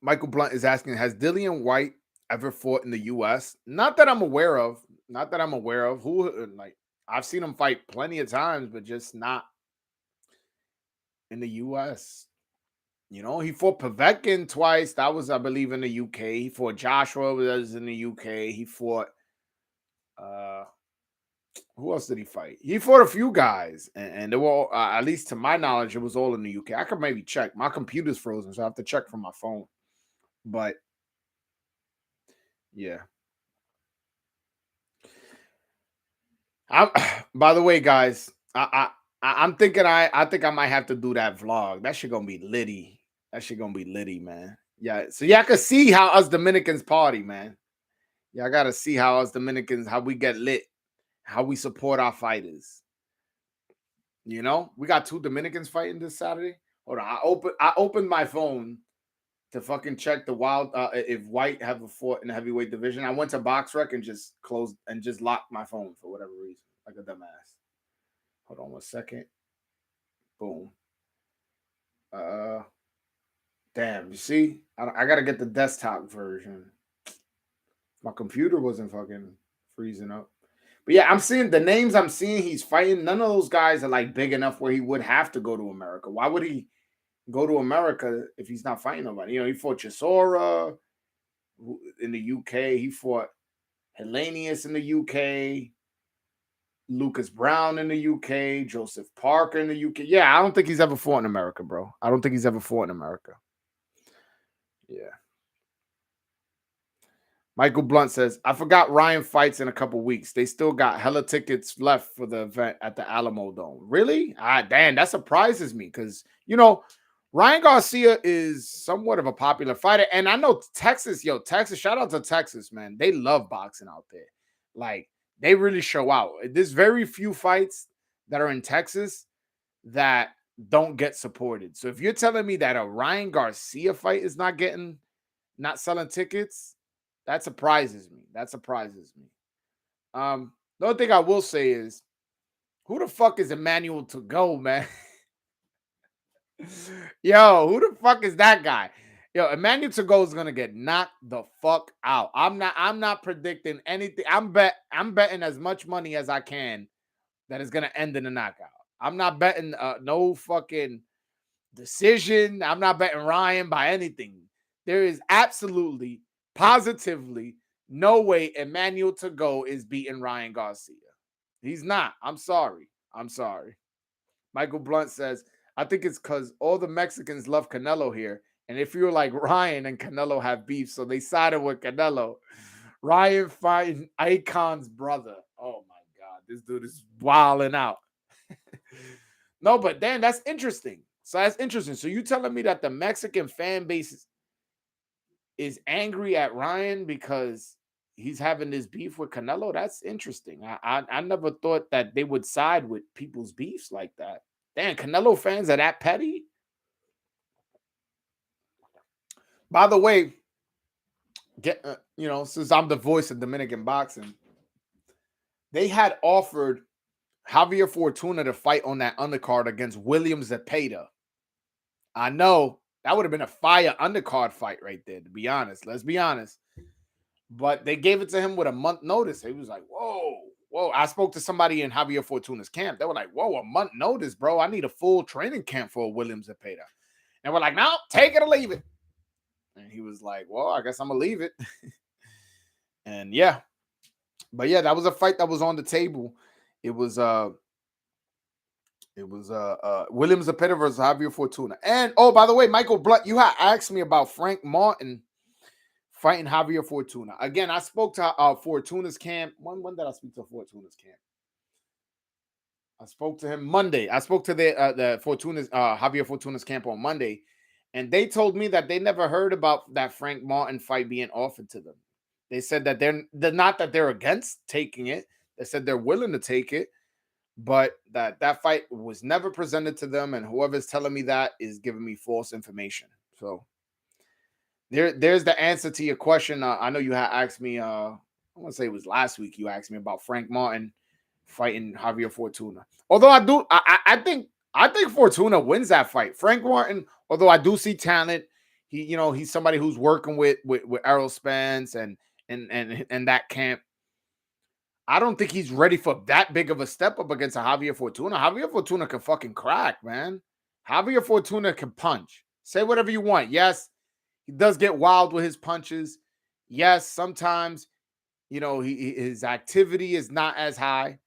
Michael Blunt is asking, has Dillian White ever fought in the U.S.? Not that I'm aware of. Not that I'm aware of. I've seen him fight plenty of times, but just not in the U.S. He fought Povetkin twice. That was, I believe, in the UK. He fought Joshua, that was in the UK. He fought who else did he fight? He fought a few guys, and they were all, at least to my knowledge, it was all in the UK. I could maybe check. My computer's frozen, so I have to check from my phone. But yeah. By the way, guys, I'm thinking I think I might have to do that vlog. That shit gonna be litty. That shit gonna be litty, man. Yeah. So y'all can see how us Dominicans party, man. Y'all gotta see how us Dominicans, how we get lit, how we support our fighters. We got two Dominicans fighting this Saturday. Hold on, I opened my phone to fucking check the wild if White have a fought in the heavyweight division. I went to BoxRec and just closed and just locked my phone for whatever reason, like a dumbass. Hold on 1 second. Boom. Damn. You see, I gotta get the desktop version. My computer wasn't fucking freezing up. But yeah, I'm seeing the names I'm seeing he's fighting. None of those guys are like big enough where he would have to go to America. Why would he go to America if he's not fighting nobody? He fought Chisora in the UK. He fought Hellenius in the UK. Lucas Brown in the UK. Joseph Parker in the UK. Yeah, I don't think he's ever fought in America, bro. I don't think he's ever fought in America. Yeah. Michael Blunt says, I forgot Ryan fights in a couple weeks. They still got hella tickets left for the event at the Alamo Dome. Really? Damn, that surprises me because, Ryan Garcia is somewhat of a popular fighter. And I know Texas, shout out to Texas, man. They love boxing out there. Like, they really show out. There's very few fights that are in Texas that don't get supported. So if you're telling me that a Ryan Garcia fight is not selling tickets, that surprises me. The only thing I will say is, who the fuck is Emmanuel to go, man? Yo, who the fuck is that guy? Yo, Emmanuel to go is gonna get knocked the fuck out. I'm not predicting anything. I'm betting as much money as I can that is gonna end in a knockout. I'm not betting no fucking decision. I'm not betting Ryan by anything. There is absolutely, positively no way Emmanuel to go is beating Ryan Garcia. He's not. I'm sorry. I'm sorry. Michael Blunt says, I think it's because all the Mexicans love Canelo here. And if you're like Ryan and Canelo have beef, so they sided with Canelo. Ryan fighting Icon's brother. Oh my God. This dude is wilding out. No, but Dan, that's interesting. So that's interesting. So you telling me that the Mexican fan base is angry at Ryan because he's having this beef with Canelo? That's interesting. I never thought that they would side with people's beefs like that. Damn, Canelo fans are that petty? By the way, since I'm the voice of Dominican boxing, they had offered Javier Fortuna to fight on that undercard against William Zepeda. I know that would have been a fire undercard fight right there, to be honest. Let's be honest. But they gave it to him with a month notice. He was like, whoa. I spoke to somebody in Javier Fortuna's camp. They were like, whoa, a month notice, bro. I need a full training camp for William Zepeda. And we're like, no, take it or leave it. And he was like, well, I guess I'm going to leave it. And yeah. But yeah, that was a fight that was on the table. It was William Zepeda versus Javier Fortuna. And oh, by the way, Michael Blunt, you had asked me about Frank Martin fighting Javier Fortuna. Again, I spoke to Fortuna's camp. When did I speak to Fortuna's camp? I spoke to him Monday. I spoke to the Fortuna's Javier Fortuna's camp on Monday, and they told me that they never heard about that Frank Martin fight being offered to them. They said that they're not that they're against taking it. They said they're willing to take it, but that fight was never presented to them, and whoever's telling me that is giving me false information. So there's the answer to your question. I know you had asked me, I want to say it was last week, you asked me about Frank Martin fighting Javier Fortuna. Although I think Fortuna wins that fight. Frank Martin, although I do see talent, he's somebody who's working with Errol Spence and that camp. I don't think he's ready for that big of a step up against a Javier Fortuna. Javier Fortuna can fucking crack, man. Javier Fortuna can punch. Say whatever you want. Yes, he does get wild with his punches. Yes, sometimes, his activity is not as high.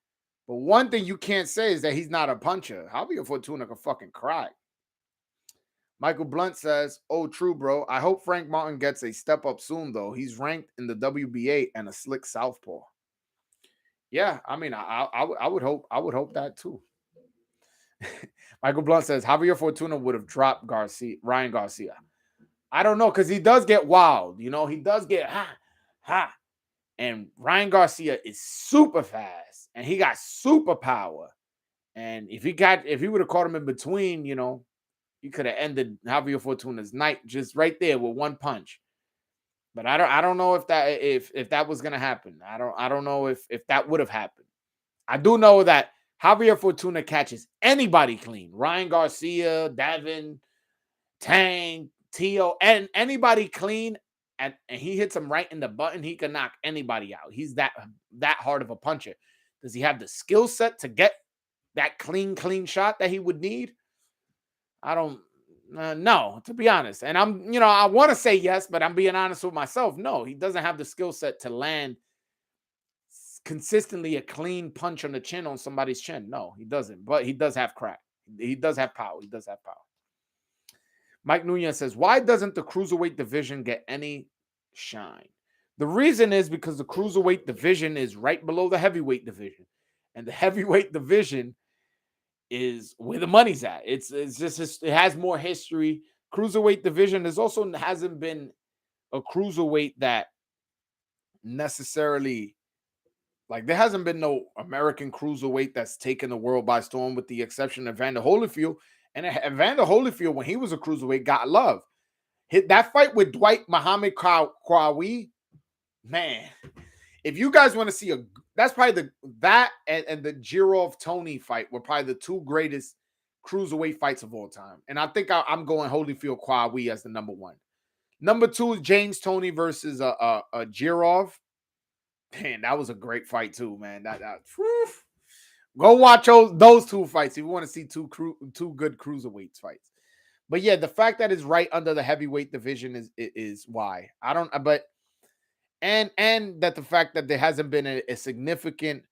But one thing you can't say is that he's not a puncher. Javier Fortuna can fucking crack. Michael Blunt says, oh, true, bro. I hope Frank Martin gets a step up soon, though. He's ranked in the WBA and a slick southpaw. Yeah, I mean, I would hope that too. Michael Blunt says Javier Fortuna would have dropped Ryan Garcia. I don't know, because he does get wild. He does get ha. And Ryan Garcia is super fast, and he got super power. And if he would have caught him in between, he could have ended Javier Fortuna's night just right there with one punch. But I don't know if that was gonna happen. I don't know if that would have happened. I do know that Javier Fortuna catches anybody clean. Ryan Garcia, Davin, Tang, Tio, and anybody clean, and he hits him right in the button, he can knock anybody out. He's that hard of a puncher. Does he have the skill set to get that clean shot that he would need? I don't know, to be honest. And I want to say yes, but I'm being honest with myself. No, he doesn't have the skill set to land consistently a clean punch on the chin on somebody's chin. No, he doesn't. But he does have crack. He does have power. He does have power. Mike Nunez says, why doesn't the cruiserweight division get any shine? The reason is because the cruiserweight division is right below the heavyweight division. And the heavyweight division is where the money's at. It's just it has more history. Cruiserweight division hasn't been a cruiserweight that necessarily, like, there hasn't been no American cruiserweight that's taken the world by storm, with the exception of Evander Holyfield. And Evander Holyfield, when he was a cruiserweight, got love. Hit that fight with Dwight Muhammad Krawi, man. If you guys want to see that's probably that and the Jirov Tony fight were probably the two greatest cruiserweight fights of all time. And I think I'm going Holyfield Krawi as the number one. Number 2 is James Toney versus Jirov. Man, that was a great fight too, man. Whew. Go watch those 2 fights if you want to see two good cruiserweights fights. But yeah, the fact that it's right under the heavyweight division is why. I don't but and that the fact that there hasn't been a significant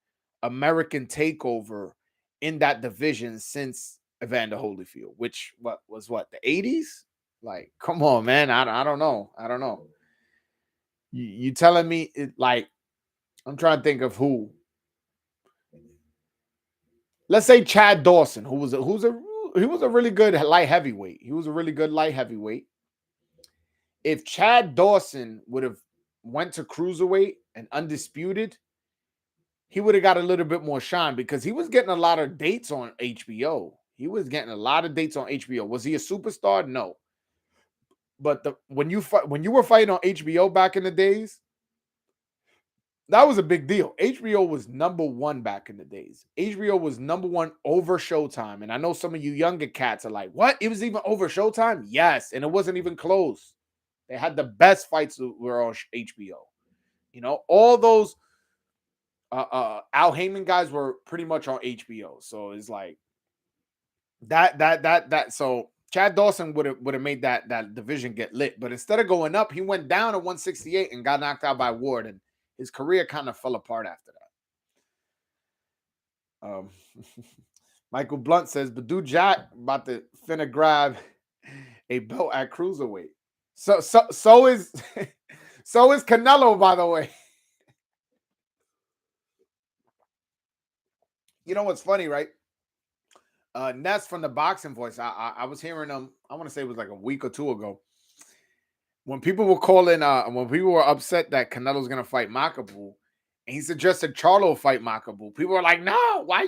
American takeover in that division since Evander Holyfield, which was the 80s? Like, come on, man. I don't know. I don't know. You telling me like I'm trying to think of who. Let's say Chad Dawson, he was a really good light heavyweight. He was a really good light heavyweight. If Chad Dawson would have went to cruiserweight and undisputed, he would have got a little bit more shine because he was getting a lot of dates on HBO. He was getting a lot of dates on HBO. Was he a superstar? No. But when you were fighting on HBO back in the days, that was a big deal. HBO was number 1 back in the days. HBO was number 1 over Showtime. And I know some of you younger cats are like, what? It was even over Showtime? Yes. And it wasn't even close. They had the best fights that were on HBO. You know, all those Al Heyman guys were pretty much on HBO. So it's like that. So Chad Dawson would have made that division get lit. But instead of going up, he went down to 168 and got knocked out by Ward. And his career kind of fell apart after that. Michael Blunt says, Badu Jack about to finna grab a belt at cruiserweight. So is so is Canelo, by the way. You know what's funny, right? Ness from the Boxing Voice. I was hearing them. I want to say it was like a week or 2 ago. When people were calling, when people were upset that Canelo's gonna fight Makabu, and he suggested Charlo fight Makabu, people were like, "No, why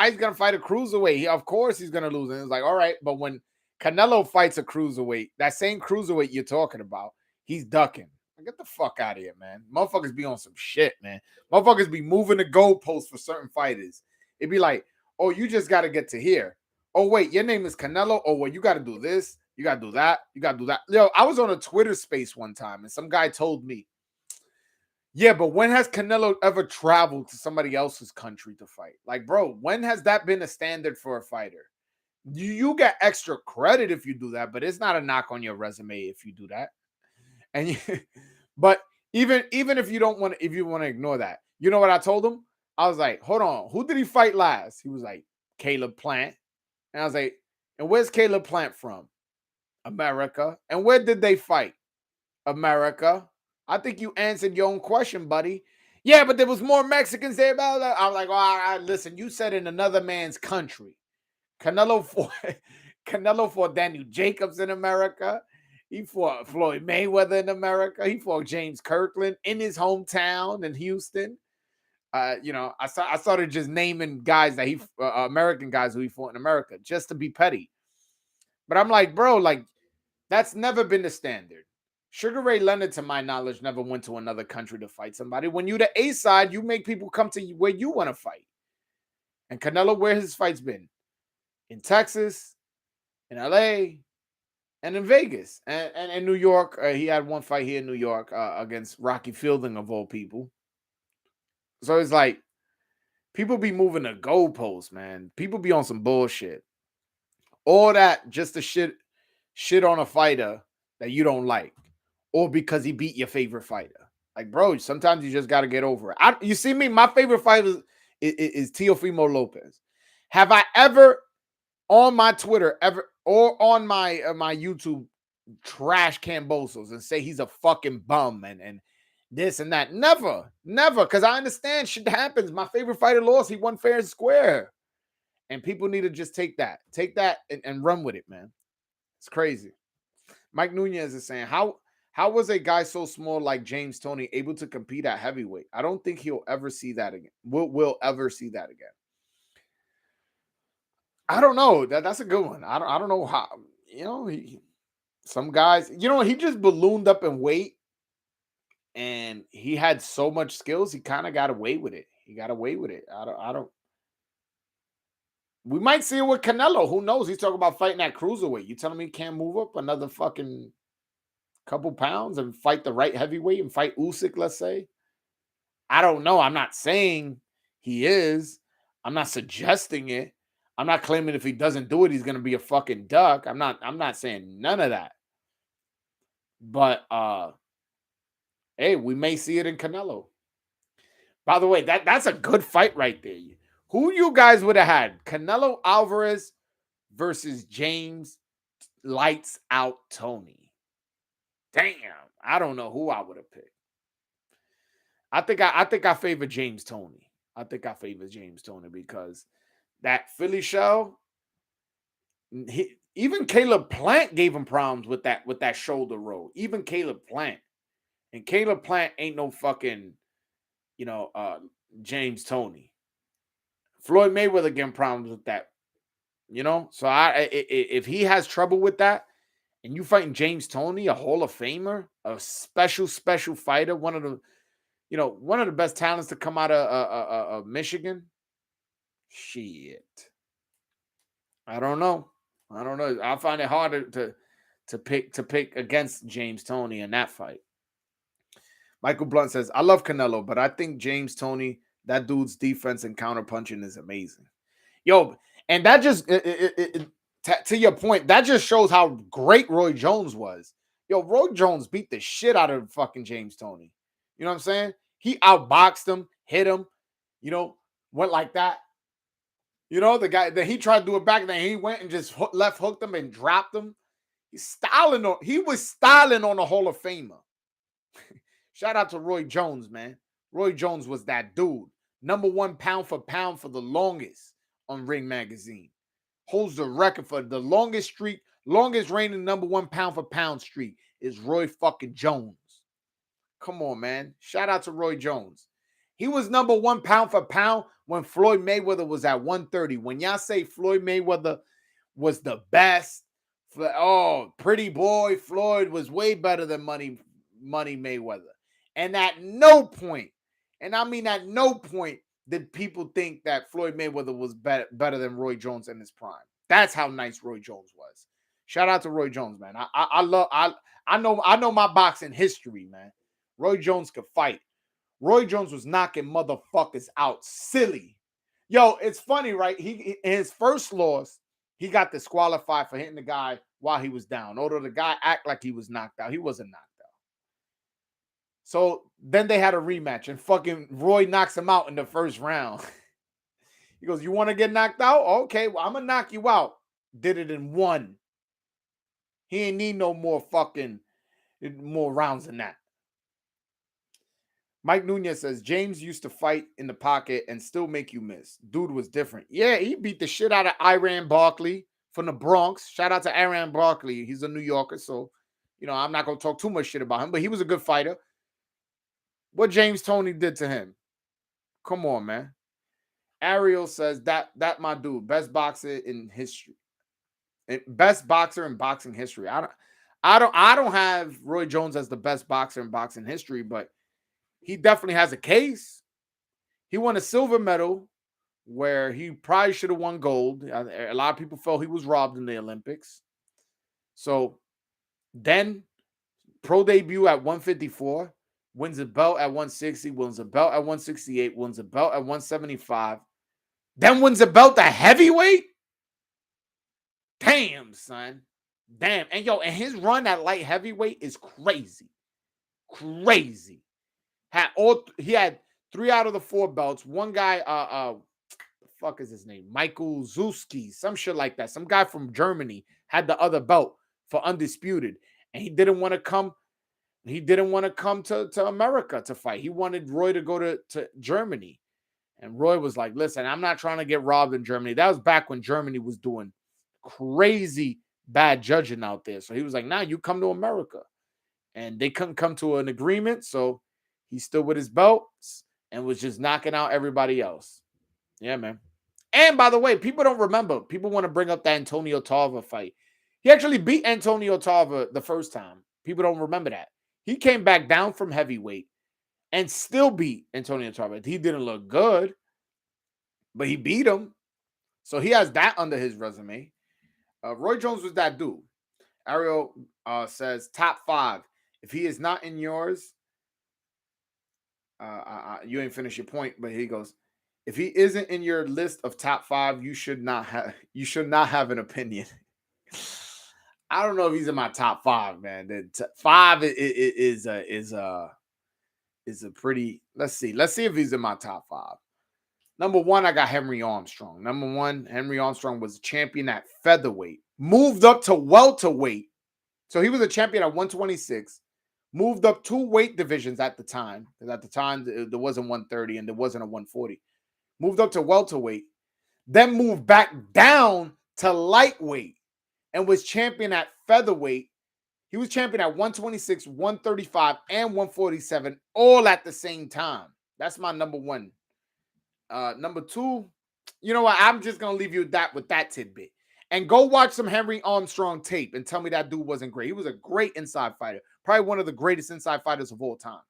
he's gonna fight a cruiserweight? Of course he's gonna lose." And it's like, all right, but when Canelo fights a cruiserweight, that same cruiserweight you're talking about, he's ducking. Get the fuck out of here, man. Motherfuckers be on some shit, man. Motherfuckers be moving the goalposts for certain fighters. It'd be like, oh, you just got to get to here. Oh, wait, your name is Canelo. Oh, well, you got to do this. You got to do that. You got to do that. Yo, I was on a Twitter space one time, and some guy told me, yeah, but when has Canelo ever traveled to somebody else's country to fight? Like, bro, when has that been a standard for a fighter? You get extra credit if you do that, but it's not a knock on your resume if you do that. And but even if you don't want to, if you want to ignore that, you know what I told him? I was like, hold on, who did he fight last? He was like, Caleb Plant. And I was like, and where's Caleb Plant from? America. And where did they fight? America. I think you answered your own question, buddy. Yeah, but there was more Mexicans there. Blah, blah. I was like, well, all right, listen, you said in another man's country. Canelo fought Daniel Jacobs in America. He fought Floyd Mayweather in America. He fought James Kirkland in his hometown in Houston. I started just naming guys that American guys who he fought in America just to be petty. But I'm like, bro, like that's never been the standard. Sugar Ray Leonard, to my knowledge, never went to another country to fight somebody. When you're the A side, you make people come to where you want to fight. And Canelo, where his fights been? In Texas, in LA, and in Vegas, and in New York. He had one fight here in New York against Rocky Fielding, of all people. So it's like, people be moving the goalposts, man. People be on some bullshit. All that just to shit on a fighter that you don't like, or because he beat your favorite fighter. Like, bro, sometimes you just got to get over it. You see me, my favorite fighter is Teofimo Lopez. Have I ever on my Twitter or on my YouTube trash Cambosos and say he's a fucking bum and this and that? Never, because I understand shit happens. My favorite fighter lost. He won fair and square. And people need to just take that and run with it, man. It's crazy. Mike Nunez is saying, how was a guy so small like James Toney able to compete at heavyweight? I don't think he'll ever see that again. We'll ever see that again. I don't know. That's a good one. I don't know how. Some guys, he just ballooned up in weight, and he had so much skills. He kind of got away with it. I don't. We might see it with Canelo. Who knows? He's talking about fighting at cruiserweight. You telling me he can't move up another fucking couple pounds and fight the right heavyweight and fight Usyk, let's say. I don't know. I'm not saying he is. I'm not suggesting it. I'm not claiming if he doesn't do it, he's gonna be a fucking duck. I'm not saying none of that. But hey, we may see it in Canelo. By the way, that's a good fight right there. Who you guys would have had? Canelo Alvarez versus James Lights Out Tony. Damn, I don't know who I would have picked. I think I favor James Tony. I think I favor James Tony because that Philly show, even Caleb Plant gave him problems with that shoulder roll. Even Caleb Plant. And Caleb Plant ain't no fucking, James Tony. Floyd Mayweather getting problems with that. So if he has trouble with that, and you fighting James Tony, a Hall of Famer, a special fighter, one of the best talents to come out of Michigan. Shit, I don't know. I find it harder to pick against James Tony in that fight. Michael Blunt says, I love Canelo, but I think James Tony, that dude's defense and counterpunching is amazing. Yo, and that just, to your point, that just shows how great Roy Jones was. Yo, Roy Jones beat the shit out of fucking James Tony. You know what I'm saying? He outboxed him, hit him, went like that. The guy that he tried to do it back, then he went and just left hooked him and dropped him. He was styling on a Hall of Famer. Shout out to Roy Jones, man. Roy Jones was that dude. Number 1 pound for pound for the longest on Ring Magazine. Holds the record for the longest reigning number 1 pound for pound streak is Roy fucking Jones. Come on, man. Shout out to Roy Jones. He was number 1 pound for pound when Floyd Mayweather was at 130. When y'all say Floyd Mayweather was the best, pretty boy Floyd was way better than Money Mayweather. And at no point, and I mean at no point, did people think that Floyd Mayweather was better than Roy Jones in his prime. That's how nice Roy Jones was. Shout out to Roy Jones, man. I know my boxing history, man. Roy Jones could fight. Roy Jones was knocking motherfuckers out silly. Yo, it's funny, right? In his first loss, he got disqualified for hitting the guy while he was down. Although the guy act like he was knocked out, he wasn't knocked out. So then they had a rematch, and fucking Roy knocks him out in the first round. He goes, "You want to get knocked out? Okay, well, I'm gonna knock you out." Did it in 1. He ain't need no more rounds than that. Mike Nunez says, James used to fight in the pocket and still make you miss. Dude was different. Yeah, he beat the shit out of Iran Barkley from the Bronx. Shout out to Iran Barkley. He's a New Yorker, so, I'm not going to talk too much shit about him, but he was a good fighter. What James Tony did to him. Come on, man. Ariel says, that my dude, best boxer in history. Best boxer in boxing history. I don't have Roy Jones as the best boxer in boxing history, but he definitely has a case. He won a silver medal where he probably should have won gold. A lot of people felt he was robbed in the Olympics. So then pro debut at 154, wins a belt at 160, wins a belt at 168, wins a belt at 175, then wins a belt at heavyweight? Damn, son. Damn. And his run at light heavyweight is crazy. Crazy. He had 3 out of the 4 belts. One guy, the fuck is his name? Michael Zuski, some shit like that. Some guy from Germany had the other belt for undisputed, and he didn't want to come. He didn't want to come to America to fight. He wanted Roy to go to Germany, and Roy was like, "Listen, I'm not trying to get robbed in Germany." That was back when Germany was doing crazy bad judging out there. So he was like, "Nah, you come to America," and they couldn't come to an agreement. So he stood with his belts and was just knocking out everybody else. Yeah, man. And by the way, people don't remember. People want to bring up the Antonio Tarver fight. He actually beat Antonio Tarver the first time. People don't remember that. He came back down from heavyweight and still beat Antonio Tarver. He didn't look good, but he beat him. So he has that under his resume. Roy Jones was that dude. Ariel says top 5. If he is not in yours, you ain't finished your point, but he goes, if he isn't in your list of top 5, you should not have an opinion. I don't know if he's in my top 5, man. The 5 is a pretty. Let's see. Let's see if he's in my top 5. Number 1, I got Henry Armstrong. Number 1, Henry Armstrong was champion at featherweight, moved up to welterweight. So he was a champion at 126, moved up 2 weight divisions at the time. Because at the time, there wasn't 130 and there wasn't a 140. Moved up to welterweight, then moved back down to lightweight and was champion at featherweight. He was champion at 126, 135, and 147, all at the same time. That's my number 1. Number 2, you know what? I'm just gonna leave you with that tidbit. And go watch some Henry Armstrong tape and tell me that dude wasn't great. He was a great inside fighter, probably one of the greatest inside fighters of all time,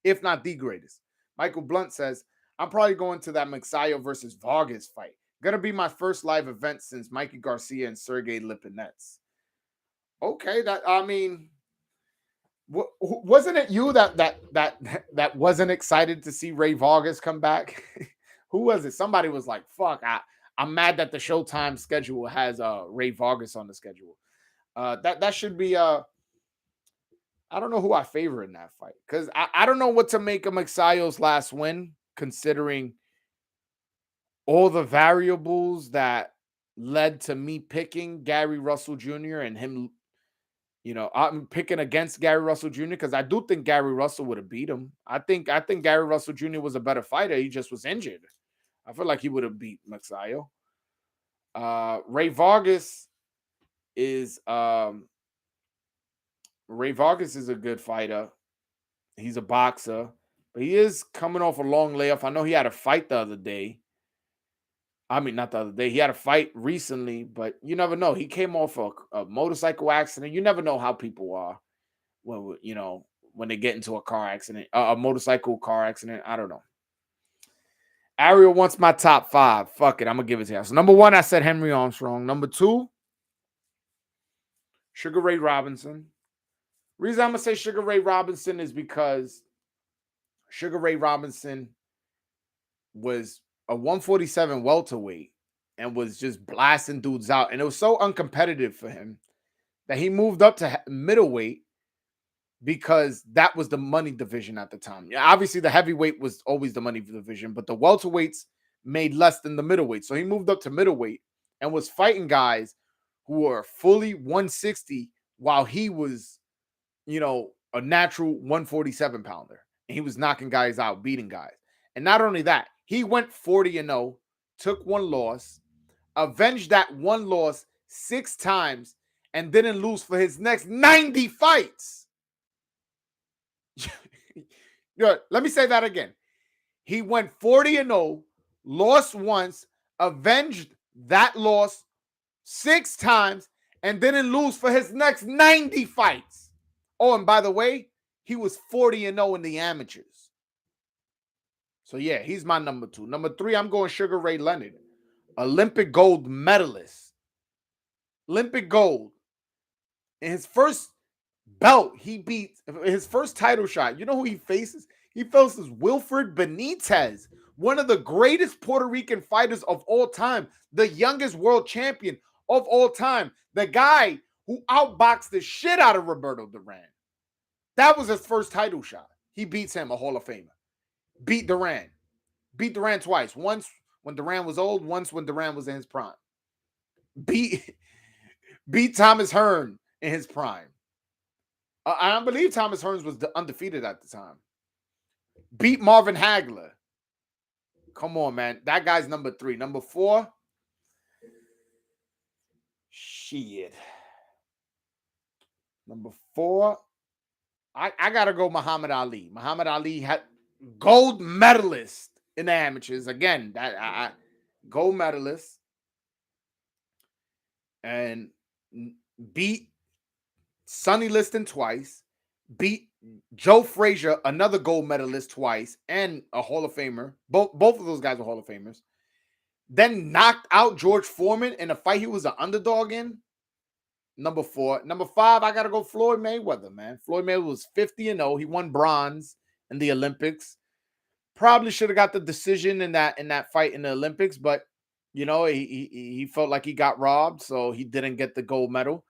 if not the greatest. Michael Blunt says, I'm probably going to that Magsayo versus Vargas fight. Gonna be my first live event since Mikey Garcia and Sergey Lipinets. Okay, wasn't it you that wasn't excited to see Ray Vargas come back? Who was it? Somebody was like, "Fuck, I'm mad that the Showtime schedule has Ray Vargas on the schedule." That should be I don't know who I favor in that fight because I don't know what to make of Magsayo's last win, considering all the variables that led to me picking Gary Russell Jr. and him. I'm picking against Gary Russell Jr. because I do think Gary Russell would have beat him. I think Gary Russell Jr. was a better fighter. He just was injured. I feel like he would have beat Magsayo. Ray Vargas is a good fighter. He's a boxer, but he is coming off a long layoff. I know he had a fight the other day. I mean, not the other day. He had a fight recently, but you never know. He came off a motorcycle accident. You never know how people are when they get into a car accident, a motorcycle car accident. I don't know. Ariel wants my top 5. Fuck it. I'm going to give it to you. So number 1, I said Henry Armstrong. Number 2, Sugar Ray Robinson. Reason I'm going to say Sugar Ray Robinson is because Sugar Ray Robinson was a 147 welterweight and was just blasting dudes out. And it was so uncompetitive for him that he moved up to middleweight because that was the money division at the time. Yeah, obviously the heavyweight was always the money division, but the welterweights made less than the middleweight. So he moved up to middleweight and was fighting guys who were fully 160 while he was, a natural 147 pounder. And he was knocking guys out, beating guys. And not only that, he went 40-0, took 1 loss, avenged that 1 loss 6 times, and didn't lose for his next 90 fights. Let me say that again. He went 40-0, lost once, avenged that loss 6 times, and didn't lose for his next 90 fights. Oh, and by the way, he was 40-0 in the amateurs. So yeah, he's my number 2. Number 3, I'm going Sugar Ray Leonard, Olympic gold medalist. Olympic gold. In his first belt, he beat his first title shot. You know who he faces? He faces Wilfred Benitez, one of the greatest Puerto Rican fighters of all time, the youngest world champion of all time, the guy who outboxed the shit out of Roberto Duran. That was his first title shot. He beats him, a Hall of Famer. Beat Duran twice. Once when Duran was old, once when Duran was in his prime. Beat Thomas Hearn in his prime. I believe Thomas Hearns was undefeated at the time. Beat Marvin Hagler. Come on, man. That guy's number 3. Number 4. Shit. Number 4. I gotta go Muhammad Ali. Muhammad Ali had gold medalist in the amateurs. Again, that gold medalist. And beat Sonny Liston twice, beat Joe Frazier, another gold medalist, twice, and a Hall of Famer. Both of those guys are Hall of Famers. Then knocked out George Foreman in a fight he was an underdog in. Number 4. Number 5, I gotta go Floyd Mayweather, man. Floyd Mayweather was 50-0. He won bronze in the Olympics. Probably should have got the decision in that fight in the Olympics, but he felt like he got robbed, so he didn't get the gold medal.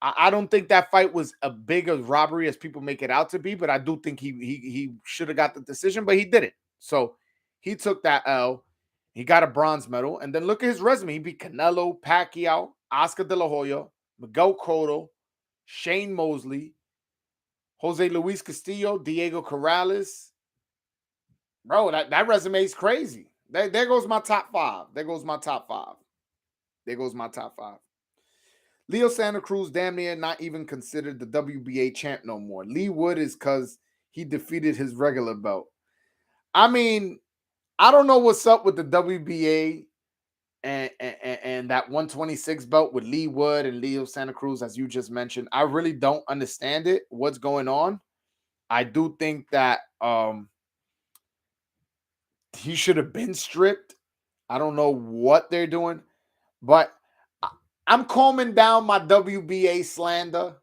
I don't think that fight was a big a robbery as people make it out to be, but I do think he should have got the decision, but he didn't. So he took that L. He got a bronze medal, and then look at his resume. He beat Canelo, Pacquiao, Oscar De La Hoya, Miguel Cotto, Shane Mosley, Jose Luis Castillo, Diego Corrales. Bro, that resume is crazy. There goes my top 5. There goes my top 5. There goes my top 5. Leo Santa Cruz damn near not even considered the WBA champ no more. Lee Wood is because he defeated his regular belt. I mean, I don't know what's up with the WBA and that 126 belt with Lee Wood and Leo Santa Cruz, as you just mentioned. I really don't understand it. What's going on? I do think that he should have been stripped. I don't know what they're doing, but I'm calming down my WBA slander.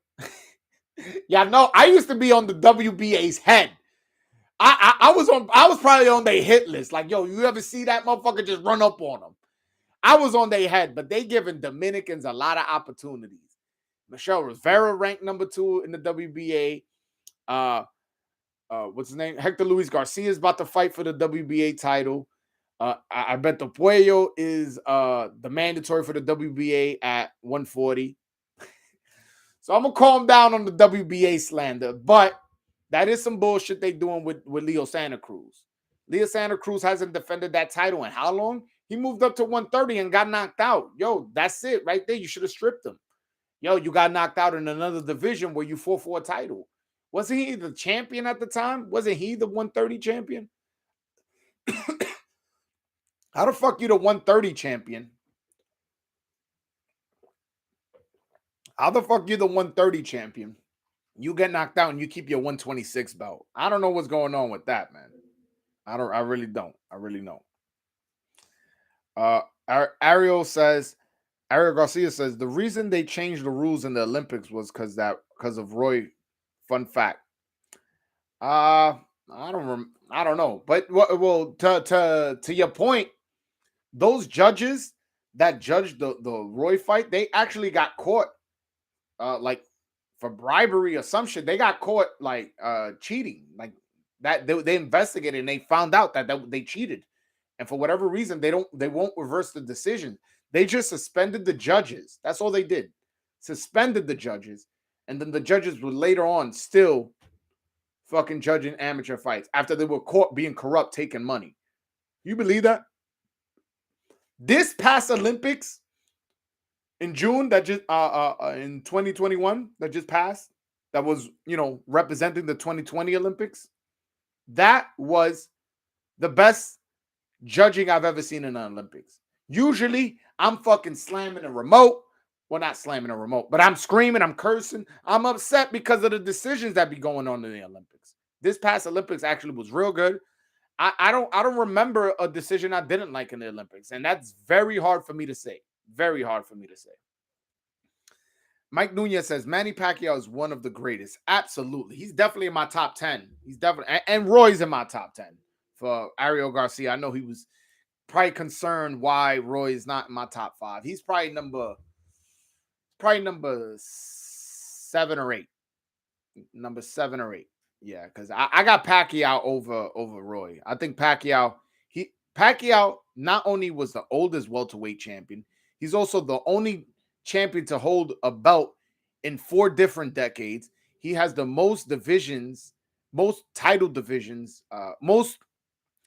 Yeah, no, I used to be on the WBA's head. I was probably on their hit list. Like, yo, you ever see that motherfucker just run up on them? I was on their head, but they giving Dominicans a lot of opportunities. Michel Rivera ranked number 2 in the WBA. What's his name? Hector Luis Garcia is about to fight for the WBA title. I bet the Puello is the mandatory for the WBA at 140. So I'm gonna calm down on the WBA slander, but that is some bullshit they doing with Leo Santa Cruz. Leo Santa Cruz hasn't defended that title in how long? He moved up to 130 and got knocked out. Yo, that's it right there. You should have stripped him. Yo, you got knocked out in another division where you fought for a title. Wasn't he the champion at the time? Wasn't he the 130 champion? How the fuck you the 130 champion? How the fuck you the 130 champion? You get knocked out and you keep your 126 belt. I don't know what's going on with that, man. I really don't. I really don't. Ariel Garcia says the reason they changed the rules in the Olympics was because of Roy. Fun fact. I don't know. But well, to your point, those judges that judged the Roy fight, they actually got caught like for bribery or some shit. They got caught like cheating. Like that they investigated and they found out that they cheated. And for whatever reason, they won't reverse the decision. They just suspended the judges. That's all they did. Suspended the judges. And then the judges were later on still fucking judging amateur fights after they were caught being corrupt, taking money. You believe that? This past Olympics in June that just in 2021 that just passed, that was, representing the 2020 Olympics, that was the best judging I've ever seen in the Olympics. Usually I'm fucking slamming a remote. Well, not slamming a remote, but I'm screaming, I'm cursing. I'm upset because of the decisions that be going on in the Olympics. This past Olympics actually was real good. I don't remember a decision I didn't like in the Olympics, and that's very hard for me to say. Very hard for me to say. Mike Nunez says Manny Pacquiao is one of the greatest. Absolutely. He's definitely in my top 10. He's definitely, and Roy's in my top 10 for Ariel Garcia. I know he was probably concerned why Roy is not in my top 5. He's probably number 7 or 8. Number 7 or 8. Yeah, because I got Pacquiao over Roy. I think Pacquiao not only was the oldest welterweight champion, he's also the only champion to hold a belt in 4 different decades. He has the most divisions, most title divisions,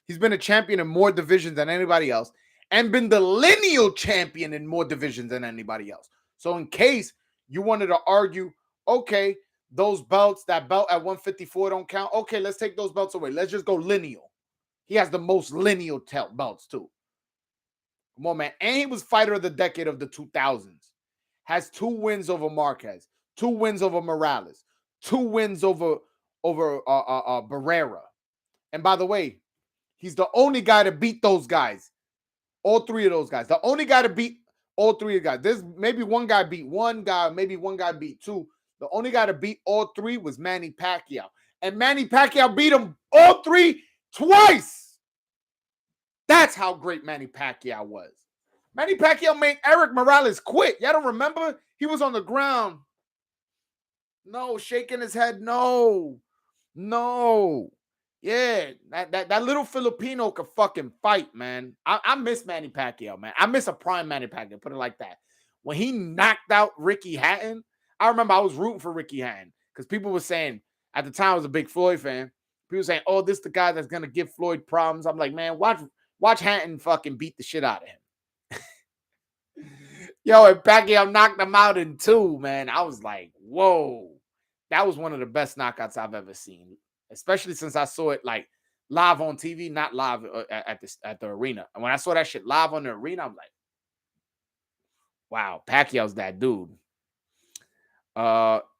he's been a champion in more divisions than anybody else, and been the lineal champion in more divisions than anybody else. So in case you wanted to argue, okay, those belts, that belt at 154 don't count. Okay, let's take those belts away. Let's just go lineal. He has the most lineal belts too. Come on, man. And he was fighter of the decade of the 2000s. Has 2 wins over Marquez, 2 wins over Morales, 2 wins over Barrera. And by the way, he's the only guy to beat those guys. All 3 of those guys. The only guy to beat All three of guys. There's maybe one guy beat one guy, maybe one guy beat two. The only guy to beat all three was Manny Pacquiao. And Manny Pacquiao beat him all three twice. That's how great Manny Pacquiao was. Manny Pacquiao made Eric Morales quit. Y'all don't remember? He was on the ground. No, shaking his head. No. Yeah, that little Filipino could fucking fight, man. I miss Manny Pacquiao, man. I miss a prime Manny Pacquiao, put it like that. When he knocked out Ricky Hatton, I remember I was rooting for Ricky Hatton because people were saying, at the time I was a big Floyd fan, people were saying, oh, this is the guy that's going to give Floyd problems. I'm like, man, watch Hatton fucking beat the shit out of him. Yo, and Pacquiao knocked him out in 2, man. I was like, whoa. That was one of the best knockouts I've ever seen, especially since I saw it like live on TV, not live at the arena. And when I saw that shit live on the arena, I'm like, wow, Pacquiao's that dude.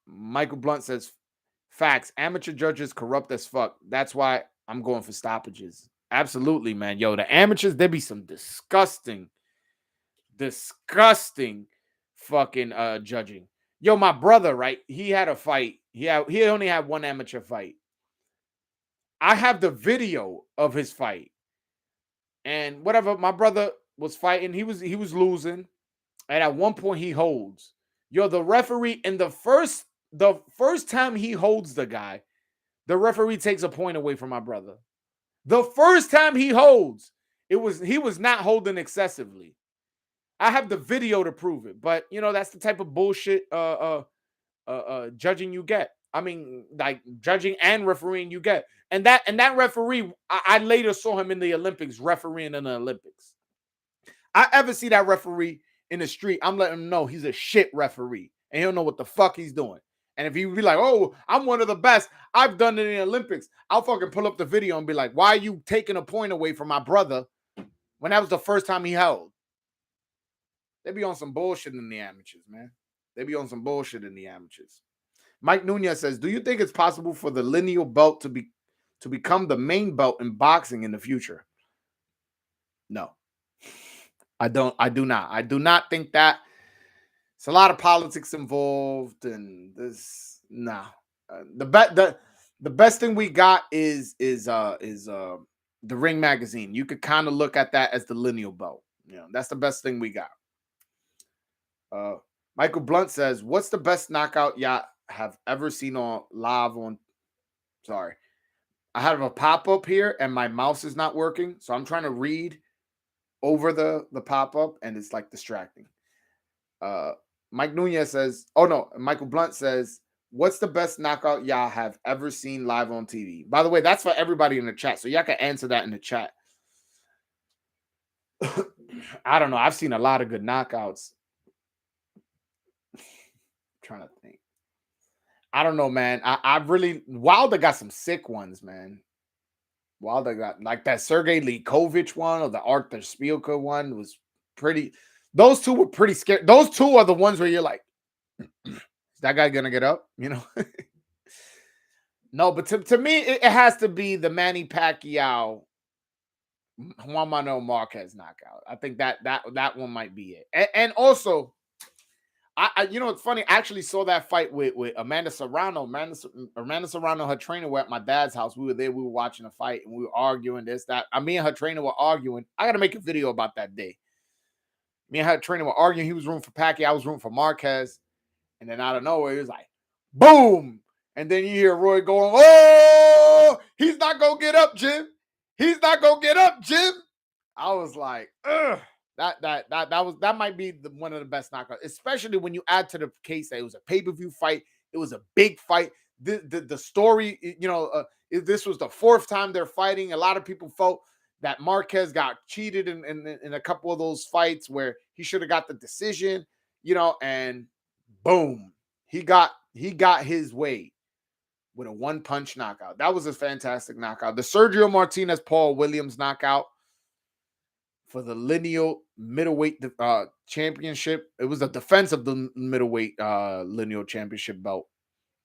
Michael Blunt says, facts, amateur judges corrupt as fuck. That's why I'm going for stoppages. Absolutely, man. Yo, the amateurs, there be some disgusting fucking judging. Yo, my brother, right? He had a fight. He only had one amateur fight. I have the video of his fight. And whatever, my brother was fighting. He was losing. And at one point he holds. Yo, the referee in the first time he holds the guy, the referee takes a point away from my brother. The first time he holds, he was not holding excessively. I have the video to prove it, but you know, that's the type of bullshit judging you get. I mean, like judging and refereeing you get. And that referee, I later saw him in the Olympics refereeing in the Olympics. I ever see that referee in the street, I'm letting him know he's a shit referee and he'll know what the fuck he's doing. And if he be like, oh, I'm one of the best, I've done it in the Olympics, I'll fucking pull up the video and be like, why are you taking a point away from my brother when that was the first time he held? They be on some bullshit in the amateurs, man. They be on some bullshit in the amateurs. Mike Nunez says, do you think it's possible for the lineal belt to become the main belt in boxing in the future? No. I do not. I do not think that. It's a lot of politics involved, and this the best thing we got is the Ring magazine. You could kind of look at that as the lineal belt. You know, that's the best thing we got. Michael Blunt says, what's the best knockout y'all have ever seen on live on? Sorry, I have a pop-up here and my mouse is not working, so I'm trying to read over the pop-up and it's like distracting. Mike Nunez says, oh no, Michael Blunt says, what's the best knockout y'all have ever seen live on TV? By the way, that's for everybody in the chat, so y'all can answer that in the chat. I don't know. I've seen a lot of good knockouts. I'm trying to think. I don't know, man. I really, Wilder got some sick ones, man. Wilder got like that Sergey Likovich one or the Arthur Spielka one was pretty. Those two were pretty scary. Those two are the ones where you're like, is that guy gonna get up? You know? No, but to me, it has to be the Manny Pacquiao, Juan Manuel Marquez knockout. I think that one might be it. And also, I you know, it's funny. I actually saw that fight with Amanda Serrano. Amanda Serrano, her trainer, were at my dad's house. We were there. We were watching a fight, and we were arguing this, that. Me and her trainer were arguing. I got to make a video about that day. Me and her trainer were arguing. He was rooting for Pacquiao. I was rooting for Marquez. And then out of nowhere, he was like, boom. And then you hear Roy going, oh, he's not going to get up, Jim. He's not going to get up, Jim. I was like, ugh. That might be one of the best knockouts, especially when you add to the case that it was a pay-per-view fight. It was a big fight. The story, you know, this was the fourth time they're fighting. A lot of people felt that Marquez got cheated in a couple of those fights where he should have got the decision, you know, and boom, he got his way with a one-punch knockout. That was a fantastic knockout. The Sergio Martinez Paul Williams knockout for the lineal middleweight championship. It was a defense of the middleweight lineal championship belt.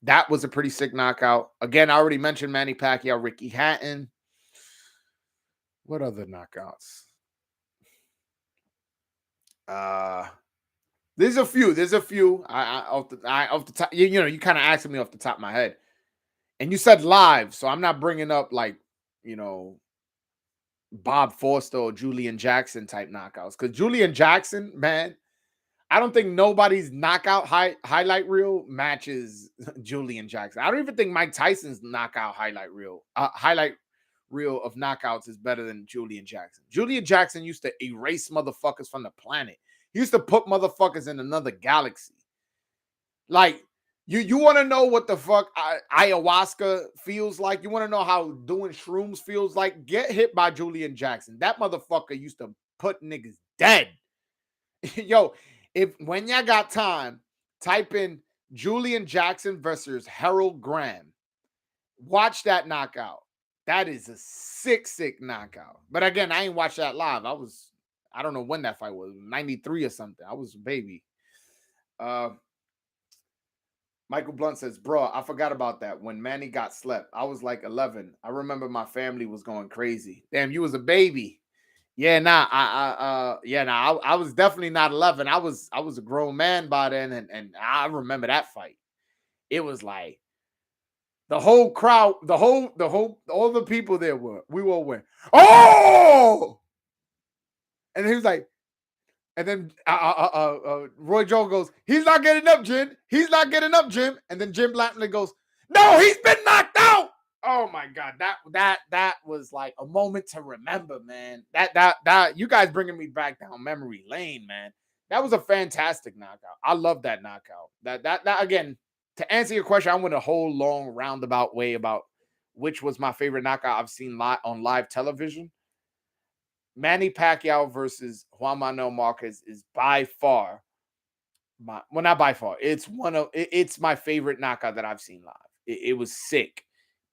That was a pretty sick knockout. Again, I already mentioned Manny Pacquiao, Ricky Hatton. What other knockouts? Uh, there's a few. There's a few. Off the top. You know, you kind of asking me off the top of my head, and you said live, so I'm not bringing up like you know Bob Foster or Julian Jackson type knockouts because Julian Jackson, man, I don't think nobody's knockout highlight reel matches Julian Jackson. I don't even think Mike Tyson's knockout highlight reel of knockouts is better than Julian Jackson. Julian Jackson used to erase motherfuckers from the planet. He used to put motherfuckers in another galaxy. Like you want to know what the fuck ayahuasca feels like? You want to know how doing shrooms feels like? Get hit by Julian Jackson. That motherfucker used to put niggas dead. Yo, if when y'all got time, type in Julian Jackson versus Harold Graham. Watch that knockout. That is a sick knockout. But again, I ain't watched that live. I don't know when that fight was, 93 or something. I was a baby. Michael Blunt says, bro, I forgot about that. When Manny got slept, I was like 11. I remember my family was going crazy. Damn, you was a baby. Yeah, I was definitely not 11. I was a grown man by then, and I remember that fight. It was like the whole crowd, all the people there we all went, oh, and he was like, and then Roy Jones goes, he's not getting up, Jim. He's not getting up, Jim. And then Jim Blatman goes, no, he's been knocked out. Oh my God, that was like a moment to remember, man. That you guys bringing me back down memory lane, man. That was a fantastic knockout. I love that knockout. That again, to answer your question, I went a whole long roundabout way about which was my favorite knockout I've seen on live television. Manny Pacquiao versus Juan Manuel Marquez is by far not by far. It's my favorite knockout that I've seen live. It was sick.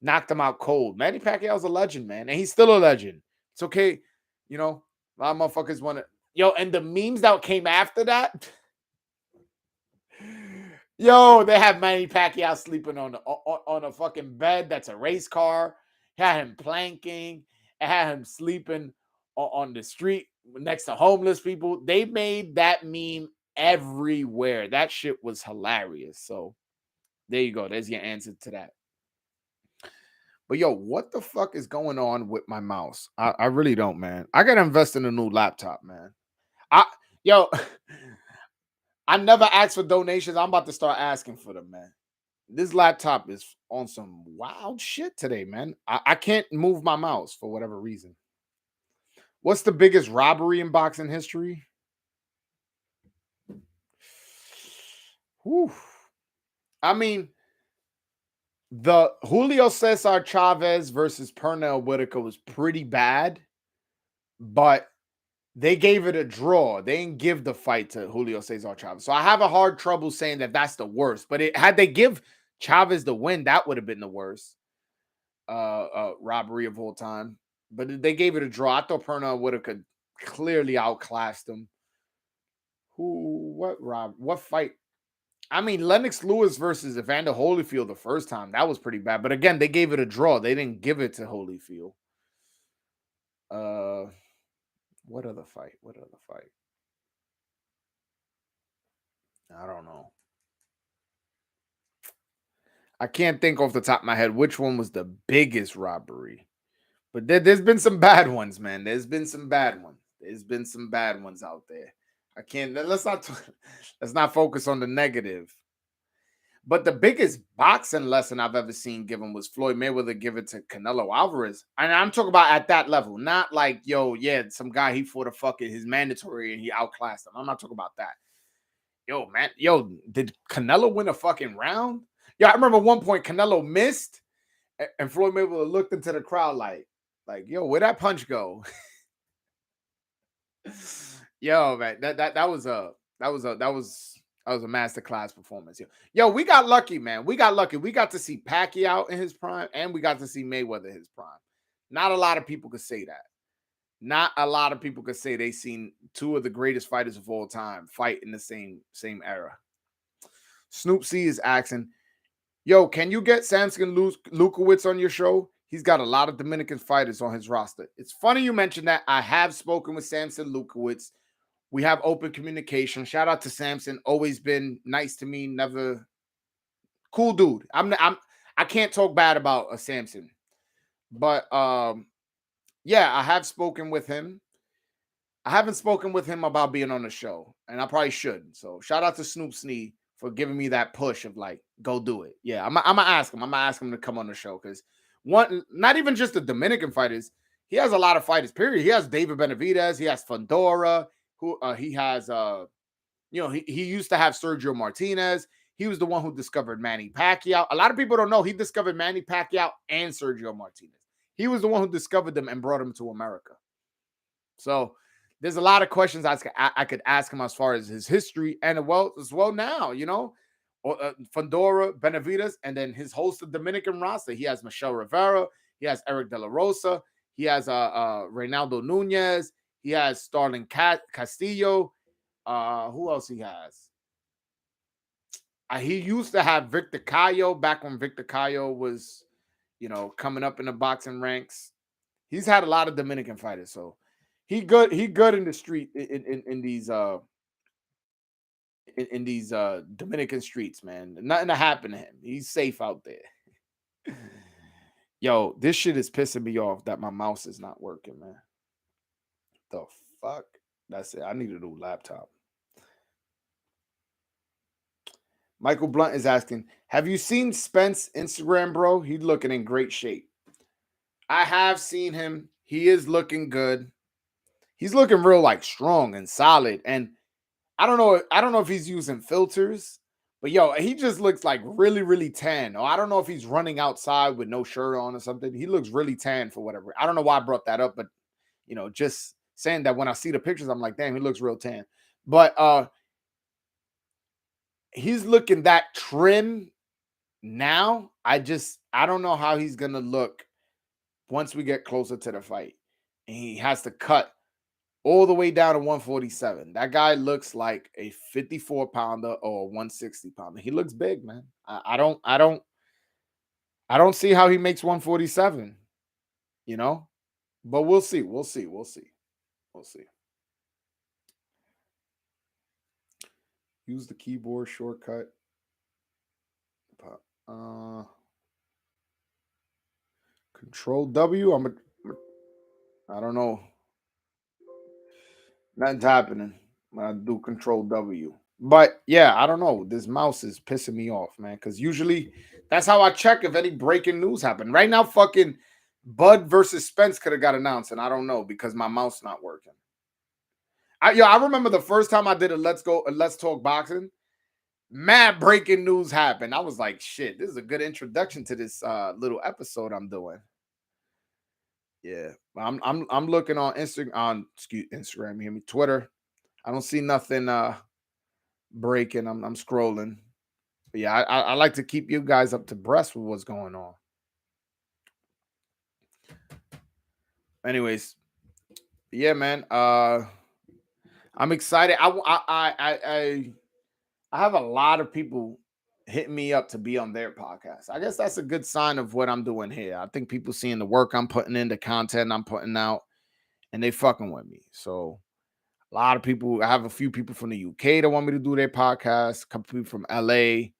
Knocked him out cold. Manny Pacquiao's a legend, man. And he's still a legend. It's okay. You know, a lot of motherfuckers want to. Yo, and the memes that came after that. Yo, they have Manny Pacquiao sleeping on a fucking bed that's a race car. Had him planking. Had him sleeping on the street next to homeless people. They made that meme everywhere. That shit was hilarious. So there you go. There's your answer to that. But yo, what the fuck is going on with my mouse? I really don't, man. I gotta invest in a new laptop, man. Yo, I never asked for donations. I'm about to start asking for them, man. This laptop is on some wild shit today, man. I can't move my mouse for whatever reason. What's the biggest robbery in boxing history? Whew. I mean, the Julio Cesar Chavez versus Pernell Whitaker was pretty bad, but they gave it a draw. They didn't give the fight to Julio Cesar Chavez. So I have a hard trouble saying that that's the worst. But had they give Chavez the win, that would have been the worst robbery of all time. But they gave it a draw. I thought Pernell Whitaker clearly outclassed him. What fight? I mean, Lennox Lewis versus Evander Holyfield the first time, that was pretty bad. But again, they gave it a draw. They didn't give it to Holyfield. What other fight? I don't know. I can't think off the top of my head which one was the biggest robbery. But there's been some bad ones, man. There's been some bad ones. There's been some bad ones out there. I can't. Let's not focus on the negative. But the biggest boxing lesson I've ever seen given was Floyd Mayweather give it to Canelo Alvarez. And I'm talking about at that level, not like, yo, yeah, some guy he fought a fucking his mandatory and he outclassed him. I'm not talking about that. Yo, man, did Canelo win a fucking round? Yo, I remember one point Canelo missed and Floyd Mayweather looked into the crowd like, yo, where'd that punch go? Yo, man, that was a masterclass performance. Yo, we got lucky, man. We got lucky. We got to see Pacquiao in his prime, and we got to see Mayweather in his prime. Not a lot of people could say that. Not a lot of people could say they seen two of the greatest fighters of all time fight in the same era. Snoop C is asking, yo, can you get Samson Lukowitz on your show? He's got a lot of Dominican fighters on his roster. It's funny you mentioned that. I have spoken with Samson Lukowitz. We have open communication. Shout out to Samson. Always been nice to me. Never cool dude. I can't talk bad about a Samson. But yeah, I have spoken with him. I haven't spoken with him about being on the show, and I probably should. So shout out to Snoop Snee for giving me that push of like, go do it. Yeah, I'm gonna ask him. I'm gonna ask him to come on the show because one, not even just the Dominican fighters. He has a lot of fighters. Period. He has David Benavidez. He has Fundora. Who he has he used to have Sergio Martinez. He was the one who discovered Manny Pacquiao. A lot of people don't know he discovered Manny Pacquiao and Sergio Martinez. He was the one who discovered them and brought them to America. So there's a lot of questions I could ask him as far as his history and as well now, Fundora, Benavidez, and then his host of Dominican roster. He has Michel Rivera. He has Eric De La Rosa. He has Reynaldo Nunez. He has Starling Castillo. Who else he has? He used to have Victor Cayo back when Victor Cayo was, coming up in the boxing ranks. He's had a lot of Dominican fighters, so he good in the street in these Dominican streets, man. Nothing to happen to him. He's safe out there. Yo, this shit is pissing me off that my mouse is not working, man. The fuck? That's it. I need a new laptop. Michael Blunt is asking, have you seen Spence Instagram, bro? He's looking in great shape. I have seen him. He is looking good. He's looking real like strong and solid. And I don't know if he's using filters, but yo, he just looks like really, really tan. Or I don't know if he's running outside with no shirt on or something. He looks really tan for whatever. I don't know why I brought that up, but just saying that when I see the pictures, I'm like, damn, he looks real tan. But he's looking that trim now. I don't know how he's gonna look once we get closer to the fight. And he has to cut all the way down to 147. That guy looks like a 54 pounder or a 160 pounder. He looks big, man. I don't see how he makes 147, but we'll see. We'll see. Use the keyboard shortcut. Control W. I don't know. Nothing's happening when I do Control W. But yeah, I don't know. This mouse is pissing me off, man. Because usually that's how I check if any breaking news happened. Right now, fucking Bud versus Spence could have got announced, and I don't know because my mouse not working. I remember the first time I did a Let's Talk Boxing. Mad breaking news happened. I was like, shit, this is a good introduction to this little episode I'm doing. Yeah, I'm looking on Instagram, Instagram, you hear me? Twitter. I don't see nothing breaking. I'm scrolling. But yeah, I like to keep you guys up to breast with what's going on. Anyways, yeah, man. I'm excited. I have a lot of people hitting me up to be on their podcast. I guess that's a good sign of what I'm doing here. I think people seeing the work I'm putting in, the content I'm putting out, and they fucking with me. So a lot of people, I have a few people from the UK that want me to do their podcast, a couple people from LA.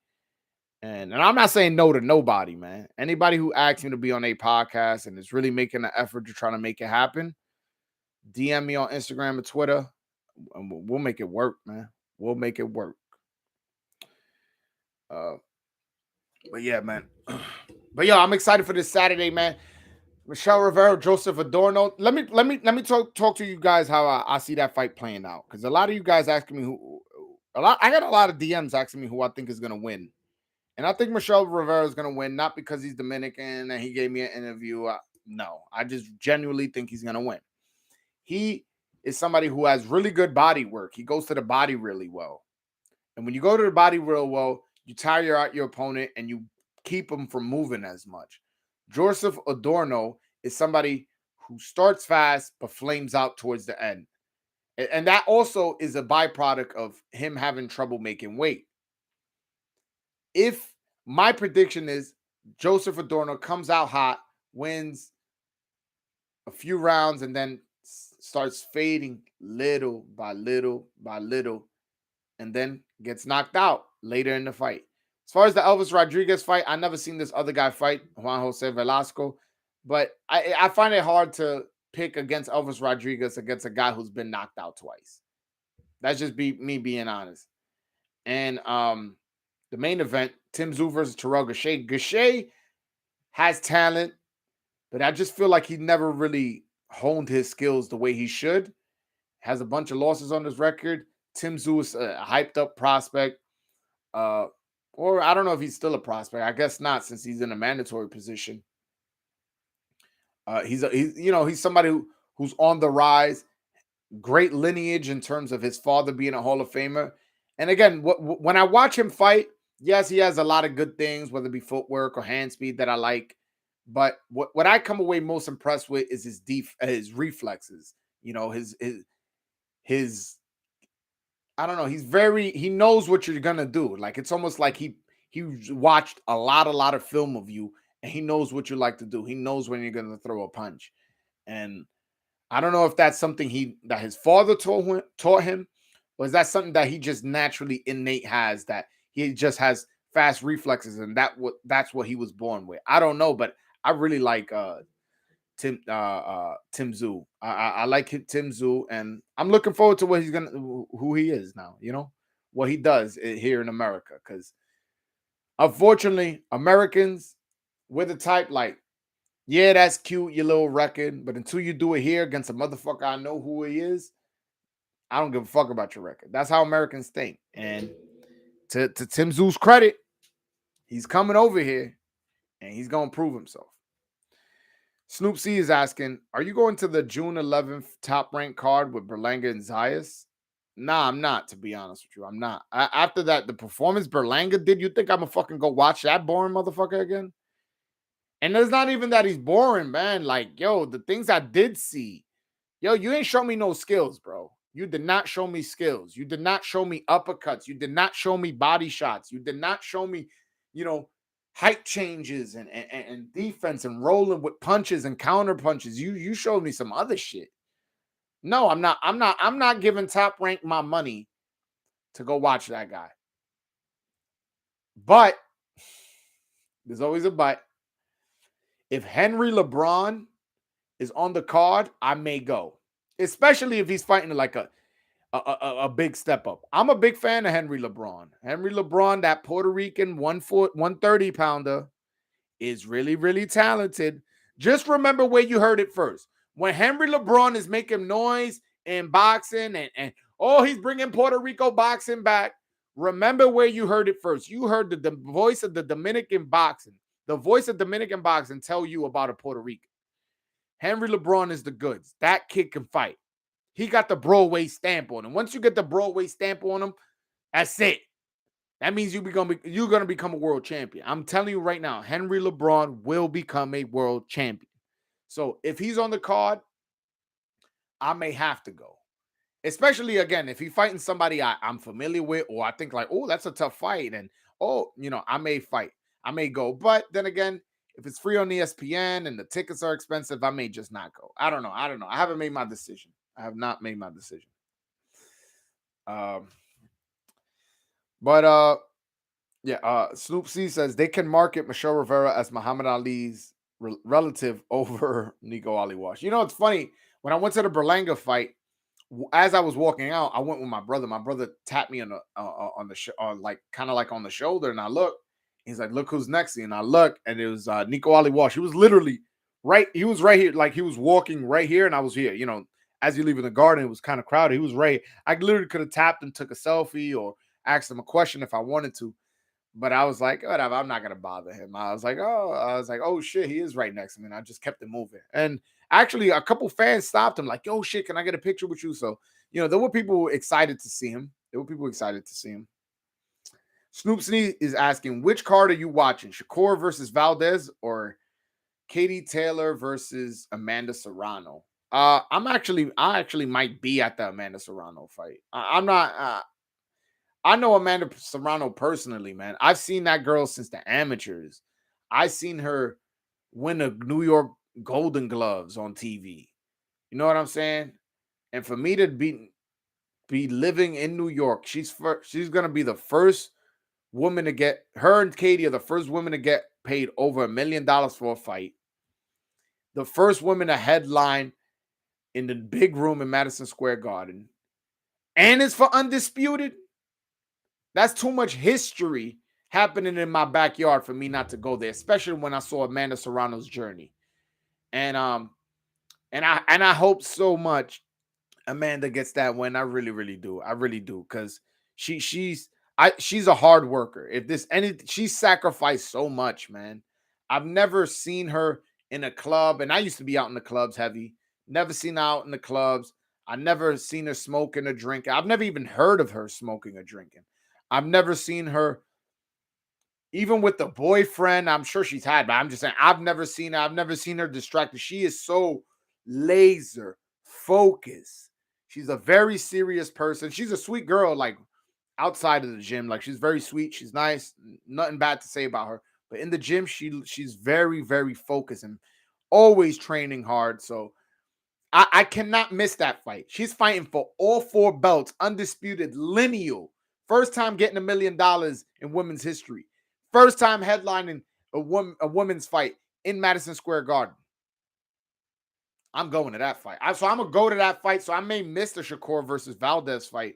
And I'm not saying no to nobody, man. Anybody who asks me to be on a podcast and is really making an effort to try to make it happen, DM me on Instagram and Twitter, and we'll make it work, man. We'll make it work. But yeah, man. But yo, I'm excited for this Saturday, man. Michel Rivera, Joseph Adorno. Let me talk to you guys how I see that fight playing out. Because a lot of you guys asking me I got a lot of DMs asking me who I think is gonna win. And I think Michel Rivera is gonna win, not because he's Dominican and he gave me an interview. No, I just genuinely think he's gonna win. He is somebody who has really good body work. He goes to the body really well. And when you go to the body real well, you tire out your opponent and you keep him from moving as much. Joseph Adorno is somebody who starts fast but flames out towards the end. And that also is a byproduct of him having trouble making weight. If my prediction is Joseph Adorno comes out hot, wins a few rounds, and then starts fading little by little by little, and then gets knocked out later in the fight. As far as the Elvis Rodriguez fight, I never seen this other guy fight, Juan Jose Velasco, but I find it hard to pick against Elvis Rodriguez against a guy who's been knocked out twice. That's just me being honest. And the main event, Tim Tszyu versus Terrell Gausha. Gausha has talent, but I just feel like he never really honed his skills the way he should. Has a bunch of losses on his record. Tim Tszyu is a hyped up prospect. Uh, or I don't know if he's still a prospect. I guess not, since he's in a mandatory position. He's somebody who's on the rise. Great lineage in terms of his father being a Hall of Famer. And again, when I watch him fight, yes, he has a lot of good things, whether it be footwork or hand speed that I like. But what I come away most impressed with is his reflexes. You know, his I don't know. He knows what you're gonna do. Like it's almost like he watched a lot of film of you, and he knows what you like to do. He knows when you're gonna throw a punch, and I don't know if that's something that his father taught him, or is that something that he just naturally innate has, that he just has fast reflexes, and that's what he was born with. I don't know, but I really like Tim Tszyu. I like Tim Tszyu, and I'm looking forward to what who he is now. You know what he does here in America, because unfortunately, Americans, we're the type like, yeah, that's cute, your little record, but until you do it here against a motherfucker I know who he is, I don't give a fuck about your record. That's how Americans think. And to Tim Tszyu's credit, he's coming over here and he's gonna prove himself. Snoop C is asking, are you going to the June 11th top rank card with Berlanga and Zayas? Nah, I'm not, to be honest with you. I'm not. After that, the performance Berlanga did, you think I'm gonna fucking go watch that boring motherfucker again? And it's not even that he's boring, man. Like, yo, the things I did see, yo, you ain't show me no skills, bro. You did not show me skills. You did not show me uppercuts. You did not show me body shots. You did not show me, you know, height changes and defense and rolling with punches and counter punches. You showed me some other shit. No, I'm not giving Top Rank my money to go watch that guy. But there's always a but. If Henry LeBron is on the card, I may go, especially if he's fighting like a big step up. I'm a big fan of Henry LeBron. Henry LeBron, that Puerto Rican 130 pounder, is really, really talented. Just remember where you heard it first. When Henry LeBron is making noise in boxing and oh, he's bringing Puerto Rico boxing back, remember where you heard it first. You heard the voice of the Dominican boxing. The voice of Dominican boxing tell you about a Puerto Rican. Henry LeBron is the goods. That kid can fight. He got the Broadway stamp on him. Once you get the Broadway stamp on him, that's it. That means you're gonna become a world champion. I'm telling you right now, Henry LeBron will become a world champion. So if he's on the card, I may have to go. Especially again, if he's fighting somebody I'm familiar with, or I think like, oh, that's a tough fight, and oh, I may fight. I may go. But then again, if it's free on ESPN and the tickets are expensive, I may just not go. I don't know. I haven't made my decision. I have not made my decision. But Snoop C says they can market Michel Rivera as Muhammad Ali's relative over Nico Ali Wash. You know, it's funny. When I went to the Berlanga fight, as I was walking out, I went with my brother. My brother tapped me on the like kind of like on the shoulder, and I look. He's like, "Look who's next to you." And I look, and it was Nico Ali Wash. He was literally right. He was right here, like he was walking right here, and I was here. You know, as you leave in the garden, it was kind of crowded. He was right. I literally could have tapped him, took a selfie, or asked him a question if I wanted to. But I was like, whatever, I'm not gonna bother him. I was like, oh shit, he is right next to me. And I just kept it moving. And actually, a couple fans stopped him, like, yo, shit, can I get a picture with you? So, there were people excited to see him. Snoop Sneak is asking, which card are you watching? Shakur versus Valdez or Katie Taylor versus Amanda Serrano? I actually might be at the Amanda Serrano fight. I'm not. I know Amanda Serrano personally, man. I've seen that girl since the amateurs. I've seen her win the New York Golden Gloves on TV. You know what I'm saying? And for me to be living in New York, she's gonna be the first woman to get, her and Katie are the first women to get paid over $1 million for a fight. The first woman to headline in the big room in Madison Square Garden. And it's for Undisputed. That's too much history happening in my backyard for me not to go there, especially when I saw Amanda Serrano's journey. And I hope so much Amanda gets that win. I really, really do. I really do. Because she's a hard worker. If this any she's sacrificed so much, man. I've never seen her in a club, and I used to be out in the clubs heavy. Never seen her out in the clubs. I never seen her smoking or drinking. I've never even heard of her smoking or drinking. I've never seen her, even with the boyfriend. I'm sure she's had, but I'm just saying I've never seen her. I've never seen her distracted. She is so laser focused. She's a very serious person. She's a sweet girl, like outside of the gym. Like she's very sweet. She's nice. Nothing bad to say about her. But in the gym, she's very, very focused and always training hard. So I cannot miss that fight. She's fighting for all 4 belts, undisputed, lineal. First time getting $1 million in women's history. First time headlining a women's fight in Madison Square Garden. I'm going to that fight. So I'm going to go to that fight. So I may miss the Shakur versus Valdez fight,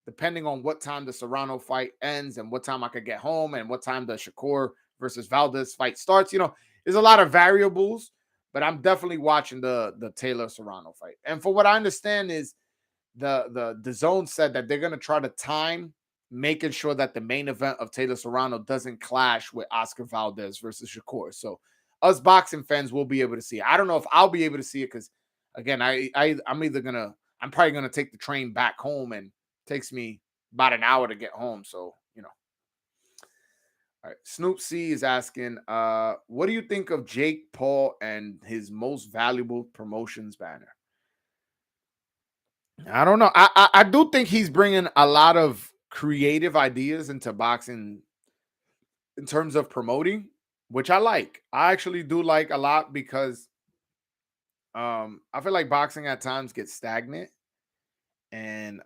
depending on what time the Serrano fight ends and what time I could get home and what time the Shakur versus Valdez fight starts. There's a lot of variables, but I'm definitely watching the Taylor Serrano fight. And for what I understand is the zone said that they're going to try to time making sure that the main event of Taylor Serrano doesn't clash with Oscar Valdez versus Shakur. So us boxing fans will be able to see it. I don't know if I'll be able to see it because, again, I'm probably gonna take the train back home, and it takes me about an hour to get home. So All right. Snoop C is asking, what do you think of Jake Paul and his most valuable promotions banner? I don't know. I do think he's bringing a lot of creative ideas into boxing in terms of promoting, which I like. I actually do like a lot because I feel like boxing at times gets stagnant, and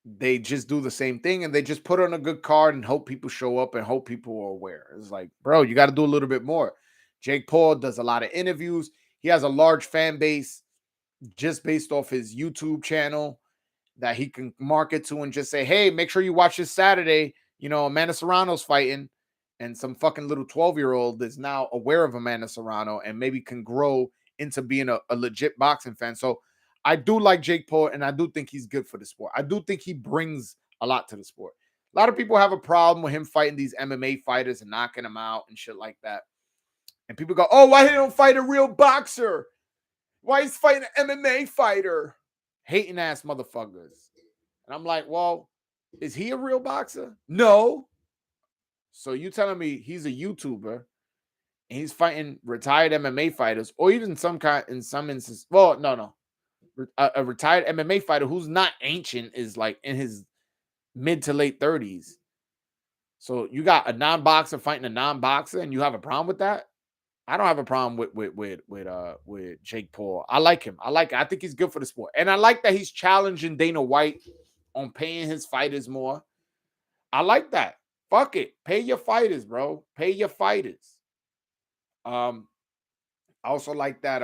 they just do the same thing, and they just put on a good card and hope people show up and hope people are aware. It's like, bro, you got to do a little bit more. Jake Paul does a lot of interviews. He has a large fan base just based off his YouTube channel that he can market to and just say, hey, make sure you watch this Saturday. Amanda Serrano's fighting, and some fucking little 12-year-old is now aware of Amanda Serrano and maybe can grow into being a legit boxing fan. So I do like Jake Paul, and I do think he's good for the sport. I do think he brings a lot to the sport. A lot of people have a problem with him fighting these MMA fighters and knocking them out and shit like that. And people go, oh, why he don't fight a real boxer? Why he's fighting an MMA fighter? Hating ass motherfuckers. And I'm like, well, is he a real boxer? No. So you telling me he's a YouTuber and he's fighting retired MMA fighters, or even in some instances, well, no. A retired MMA fighter who's not ancient is like in his mid to late 30s. So you got a non-boxer fighting a non-boxer, and you have a problem with that? I don't have a problem with Jake Paul. I like him. I think he's good for the sport. And I like that he's challenging Dana White on paying his fighters more. I like that. Fuck it. Pay your fighters, bro. Pay your fighters. I also like that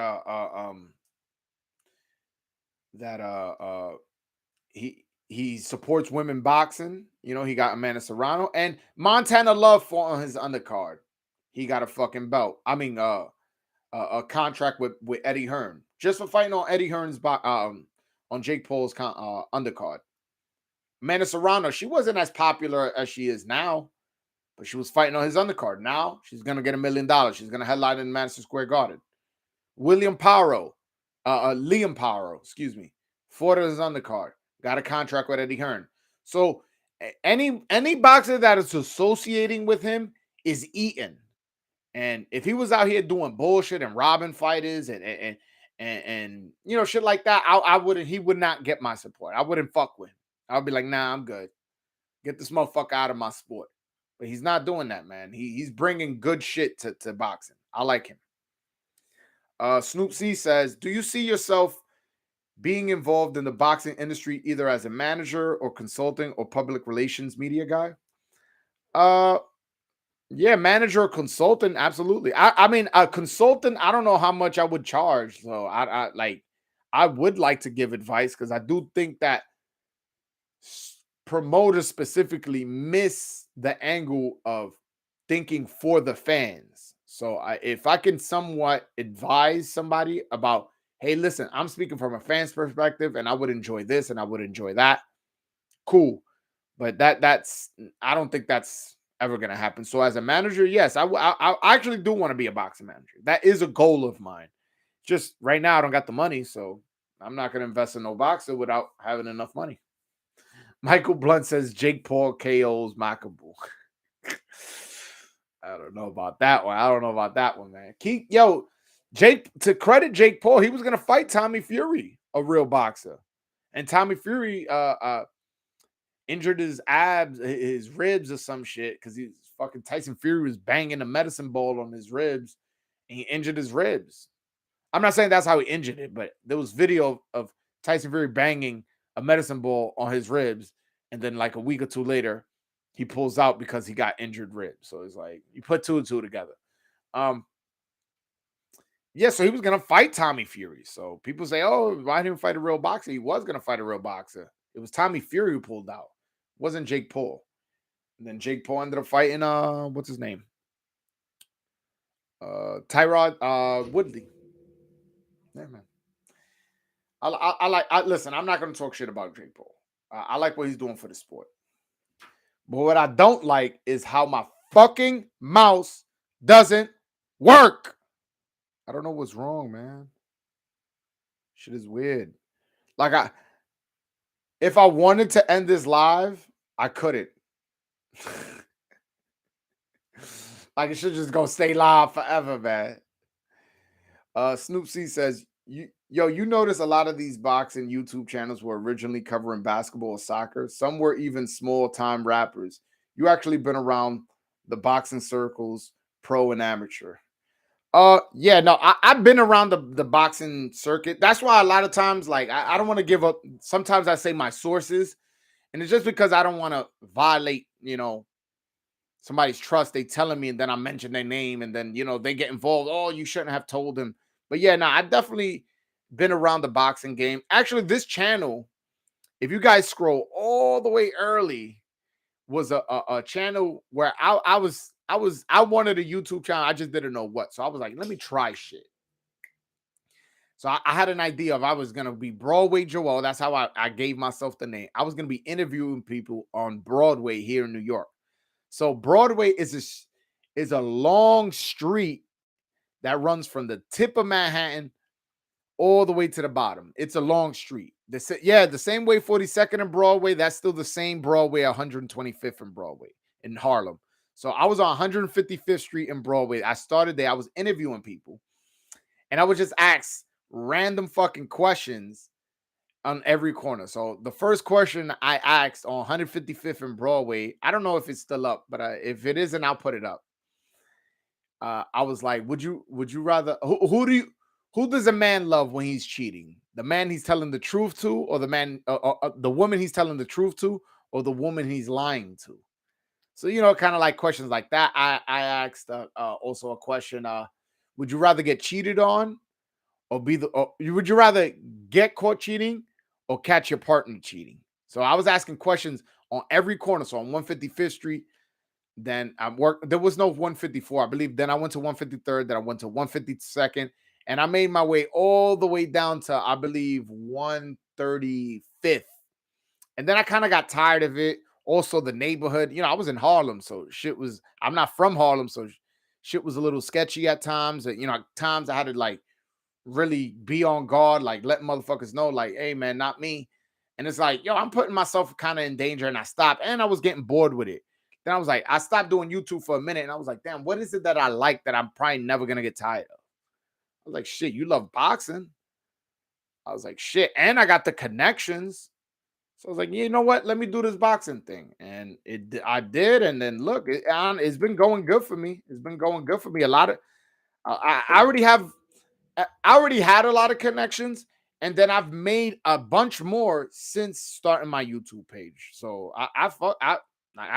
he supports women boxing. He got Amanda Serrano and Montana Love fought on his undercard. He got a fucking belt. I mean, a contract with Eddie Hearn just for fighting on Eddie Hearn's on Jake Paul's undercard. Amanda Serrano, she wasn't as popular as she is now, but she was fighting on his undercard. Now she's gonna get $1 million. She's gonna headline in Madison Square Garden. Liam Paro, excuse me, fought on his undercard. Got a contract with Eddie Hearn. So any boxer that is associating with him is eaten. And if he was out here doing bullshit and robbing fighters and shit like that, I wouldn't. He would not get my support. I wouldn't fuck with him. I'd be like, nah, I'm good. Get this motherfucker out of my sport. But he's not doing that, man. He's bringing good shit to boxing. I like him. Snoop C says, do you see yourself being involved in the boxing industry either as a manager or consulting or public relations media guy. Uh yeah, manager or consultant, absolutely. I mean, a consultant, I don't know how much I would charge. So I like I would like to give advice because I do think that promoters specifically miss the angle of thinking for the fans. So if I can somewhat advise somebody about, hey, listen, I'm speaking from a fan's perspective, and I would enjoy this and I would enjoy that. Cool, but that's I don't think that's ever gonna happen. So as a manager, yes, I actually do want to be a boxing manager. That is a goal of mine. Just right now, I don't got the money, so I'm not gonna invest in no boxer without having enough money. Michael Blunt says Jake Paul KOs Macabre. I don't know about that one. I don't know about that one, man. Jake, to credit Jake Paul, he was gonna fight Tommy Fury, a real boxer. And Tommy Fury injured his abs, his ribs or some shit, because he's fucking Tyson Fury was banging a medicine ball on his ribs and he injured his ribs. I'm not saying that's how he injured it, but there was video of Tyson Fury banging a medicine ball on his ribs, and then like a week or two later, he pulls out because he got injured ribs. So it's like you put two and two together. Um, yeah, so he was gonna fight Tommy Fury. So people say, "Oh, why didn't he fight a real boxer?" He was gonna fight a real boxer. It was Tommy Fury who pulled out. It wasn't Jake Paul. And then Jake Paul ended up fighting what's his name? Tyrod Woodley. Yeah, man. I like. Listen, I'm not gonna talk shit about Jake Paul. I like what he's doing for the sport. But what I don't like is how my fucking mouse doesn't work. I don't know what's wrong, man. Shit is weird. Like if I wanted to end this live, I couldn't. Like it should just go stay live forever, man. Snoop C says, you notice a lot of these boxing YouTube channels were originally covering basketball or soccer. Some were even small time rappers. You actually been around the boxing circles, pro and amateur. Yeah, no, I've been around the boxing circuit. That's why a lot of times, like, I don't want to give up. Sometimes I say my sources, and it's just because I don't want to violate, somebody's trust. They telling me, and then I mention their name, and then they get involved. Oh, you shouldn't have told them. But yeah, no, I've definitely been around the boxing game. Actually, this channel, if you guys scroll all the way early, was a channel where I wanted a YouTube channel. I just didn't know what. So I was like, let me try shit. So I had an idea of I was gonna be Broadway Joel. That's how I gave myself the name. I was gonna be interviewing people on Broadway here in New York. So Broadway is a long street that runs from the tip of Manhattan all the way to the bottom. It's a long street. The same way 42nd and Broadway. That's still the same Broadway, 125th and Broadway in Harlem. So I was on 155th Street in Broadway. I started there. I was interviewing people, and I would just ask random fucking questions on every corner. So the first question I asked on 155th and Broadway, I don't know if it's still up, but if it isn't, I'll put it up. I was like, would you rather who does a man love when he's cheating? The man he's telling the truth to, or the woman he's telling the truth to, or the woman he's lying to? So kind of like questions like that. I asked also a question: would you rather get cheated on, or would you rather get caught cheating or catch your partner cheating? So I was asking questions on every corner. So on 155th Street, then I worked. There was no 154, I believe. Then I went to 153rd. Then I went to 152nd, and I made my way all the way down to, I believe, 135th. And then I kind of got tired of it. Also, the neighborhood. I was in Harlem, so shit was. I'm not from Harlem, so shit was a little sketchy at times. At times I had to like really be on guard, like let motherfuckers know, like, hey man, not me. And it's like, I'm putting myself kind of in danger, and I stopped, and I was getting bored with it. Then I was like, I stopped doing YouTube for a minute, and I was like, damn, what is it that I like that I'm probably never gonna get tired of? I was like, shit, you love boxing. I was like, shit, and I got the connections. So I was like, you know what? Let me do this boxing thing, and I did, and then look, it's been going good for me. It's been going good for me. A lot of I already had a lot of connections, And then I've made a bunch more since starting my YouTube page. So I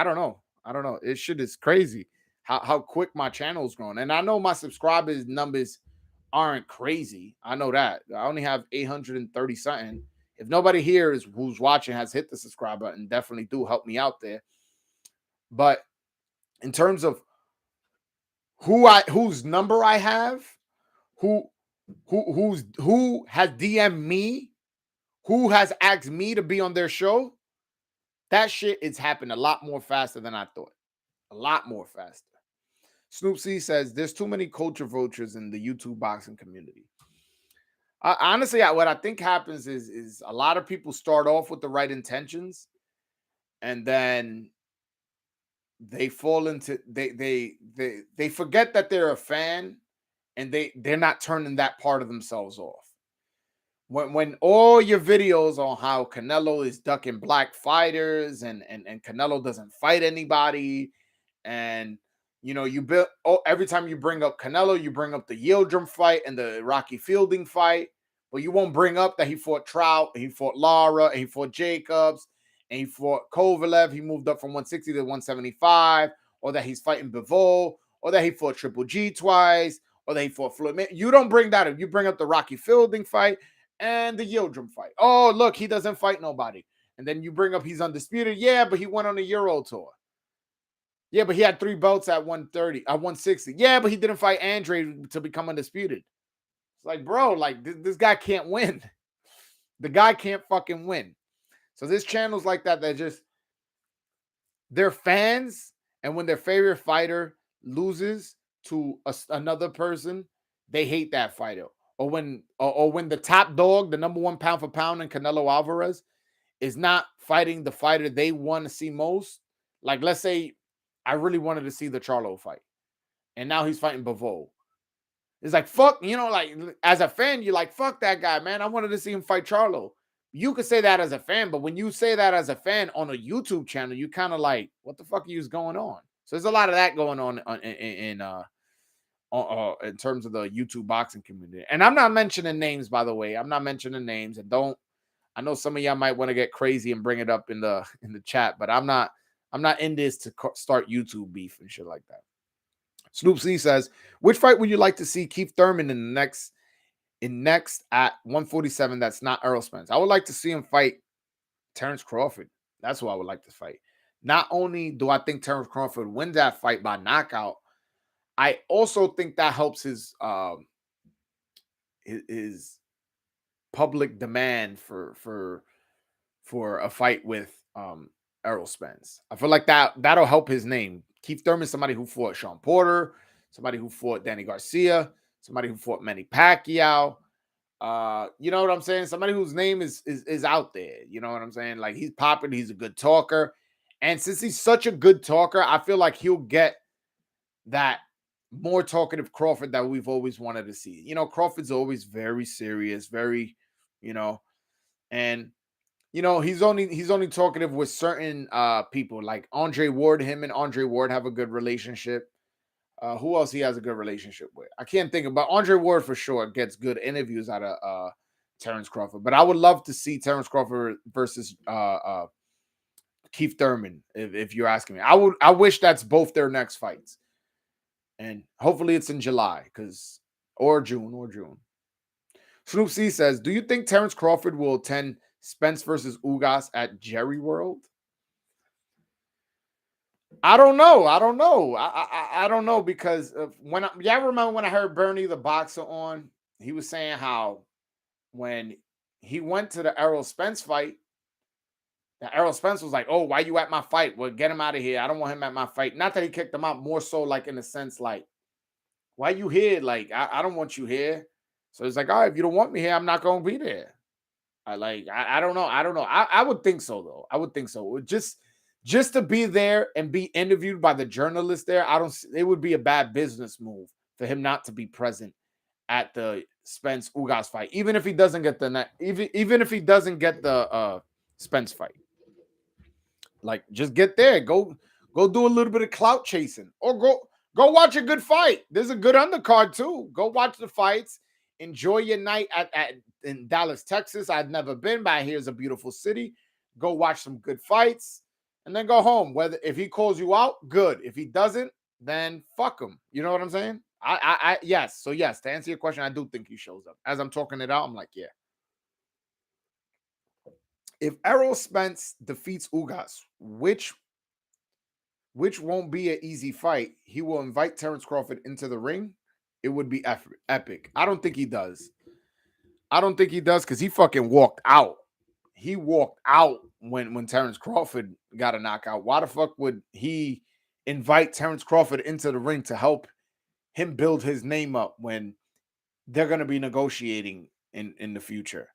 don't know. I don't know. It shit is crazy how quick my channel's grown. And I know my subscribers numbers aren't crazy. I know that. I only have 830 something. If nobody here is who's watching has hit the subscribe button, definitely do help me out there. But in terms of whose number I have, who who has DM'd me, who has asked me to be on their show, that shit is happened a lot more faster than I thought. A lot more faster. Snoop C says there's too many culture vultures in the YouTube boxing community. Honestly, what I think happens is a lot of people start off with the right intentions, and then they fall into they forget that they're a fan, and they're not turning that part of themselves off. When all your videos on how Canelo is ducking black fighters and Canelo doesn't fight anybody, and you build every time you bring up Canelo, you bring up the Yildirim fight and the Rocky Fielding fight, but you won't bring up that he fought Trout, he fought Lara, and he fought Jacobs, and he fought Kovalev. He moved up from 160 to 175, or that he's fighting Bivol, or that he fought Triple G twice, or that he fought Floyd Mayweather. You don't bring that up. You bring up the Rocky Fielding fight and the Yildirim fight. Oh, look, he doesn't fight nobody. And then you bring up he's undisputed. Yeah, but he went on a Euro tour. Yeah, but he had 3 belts at 130, at 160. Yeah, but he didn't fight Andre to become undisputed. It's like, bro, like this guy can't win. The guy can't fucking win. So there's channels like that just they're fans, and when their favorite fighter loses to another person, they hate that fighter. Or when the top dog, the number 1 pound for pound in Canelo Alvarez, is not fighting the fighter they want to see most. Like, let's say I really wanted to see the Charlo fight, and now he's fighting Bivol. It's like, fuck, like as a fan, you're like, fuck that guy, man. I wanted to see him fight Charlo. You could say that as a fan, but when you say that as a fan on a YouTube channel, you kind of like, what the fuck is going on? So there's a lot of that going on in terms of the YouTube boxing community. And I'm not mentioning names, by the way. I'm not mentioning names, and I know some of y'all might want to get crazy and bring it up in the chat, but I'm not in this to start YouTube beef and shit like that. Snoop C says, which fight would you like to see Keith Thurman in next at 147 that's not Errol Spence? I would like to see him fight Terrence Crawford. That's who I would like to fight. Not only do I think Terrence Crawford wins that fight by knockout, I also think that helps his public demand for a fight with Errol Spence. I feel like that'll help his name. Keith Thurman, somebody who fought Sean Porter, somebody who fought Danny Garcia, somebody who fought Manny Pacquiao. You know what I'm saying? Somebody whose name is out there. You know what I'm saying? Like, he's popular, he's a good talker. And since he's such a good talker, I feel like he'll get that more talkative Crawford that we've always wanted to see. Crawford's always very serious, very, and he's only talkative with certain people, like Andre Ward. Him and Andre Ward have a good relationship. Who else he has a good relationship with? I can't think about Andre Ward for sure. Gets good interviews out of Terrence Crawford. But I would love to see Terrence Crawford versus Keith Thurman, if you're asking me. I wish that's both their next fights. And hopefully it's in July, or June. Snoop C says, do you think Terrence Crawford will attend Spence versus Ugas at Jerry World? I don't know. I don't know, because I remember when I heard Bernie the Boxer on, he was saying how when he went to the Errol Spence fight, that Errol Spence was like, oh, why you at my fight? Well, get him out of here. I don't want him at my fight. Not that he kicked him out, more so like in the sense like, why you here? Like, I don't want you here. So it's like, all right, if you don't want me here, I'm not going to be there. I don't know. I would think so, though. I would think so. Just to be there and be interviewed by the journalist there, it would be a bad business move for him not to be present at the Spence Ugas fight, even if he doesn't get even if he doesn't get the Spence fight. Like, just get there, go do a little bit of clout chasing, or go watch a good fight. There's a good undercard too. Go watch the fights. Enjoy your night in Dallas, Texas. I've never been, but here's a beautiful city. Go watch some good fights and then go home. Whether if he calls you out, good. If he doesn't, then fuck him. You know what I'm saying? Yes. So yes, to answer your question, I do think he shows up. As I'm talking it out, I'm like, yeah. If Errol Spence defeats Ugas, which won't be an easy fight, he will invite Terrence Crawford into the ring. It would be epic. I don't think he does. I don't think he does because he fucking walked out. He walked out when Terrence Crawford got a knockout. Why the fuck would he invite Terrence Crawford into the ring to help him build his name up when they're going to be negotiating in the future?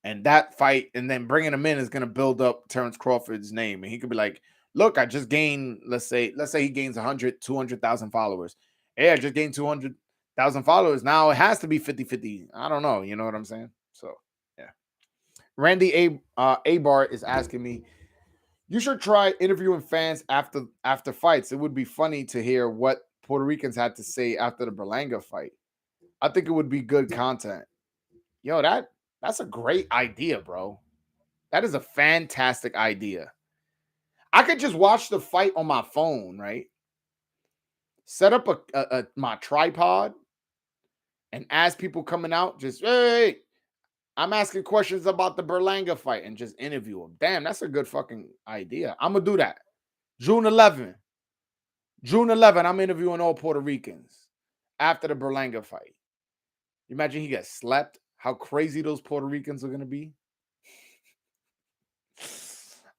And that fight, and then bringing him in is going to build up Terrence Crawford's name. And he could be like, look, I just gained, let's say he gains 100, 200,000 followers. Hey, I just gained 200,000 followers. Now it has to be 50-50. I don't know. You know what I'm saying? So, yeah. Randy Abar is asking me, you should try interviewing fans after fights. It would be funny to hear what Puerto Ricans had to say after the Berlanga fight. I think it would be good content. Yo, that's a great idea, bro. That is a fantastic idea. I could just watch the fight on my phone, right? Set up my tripod and ask people coming out, just, hey, I'm asking questions about the Berlanga fight and just interview them. Damn, that's a good fucking idea. I'm going to do that. June 11th, I'm interviewing all Puerto Ricans after the Berlanga fight. You imagine he gets slept? How crazy those Puerto Ricans are going to be?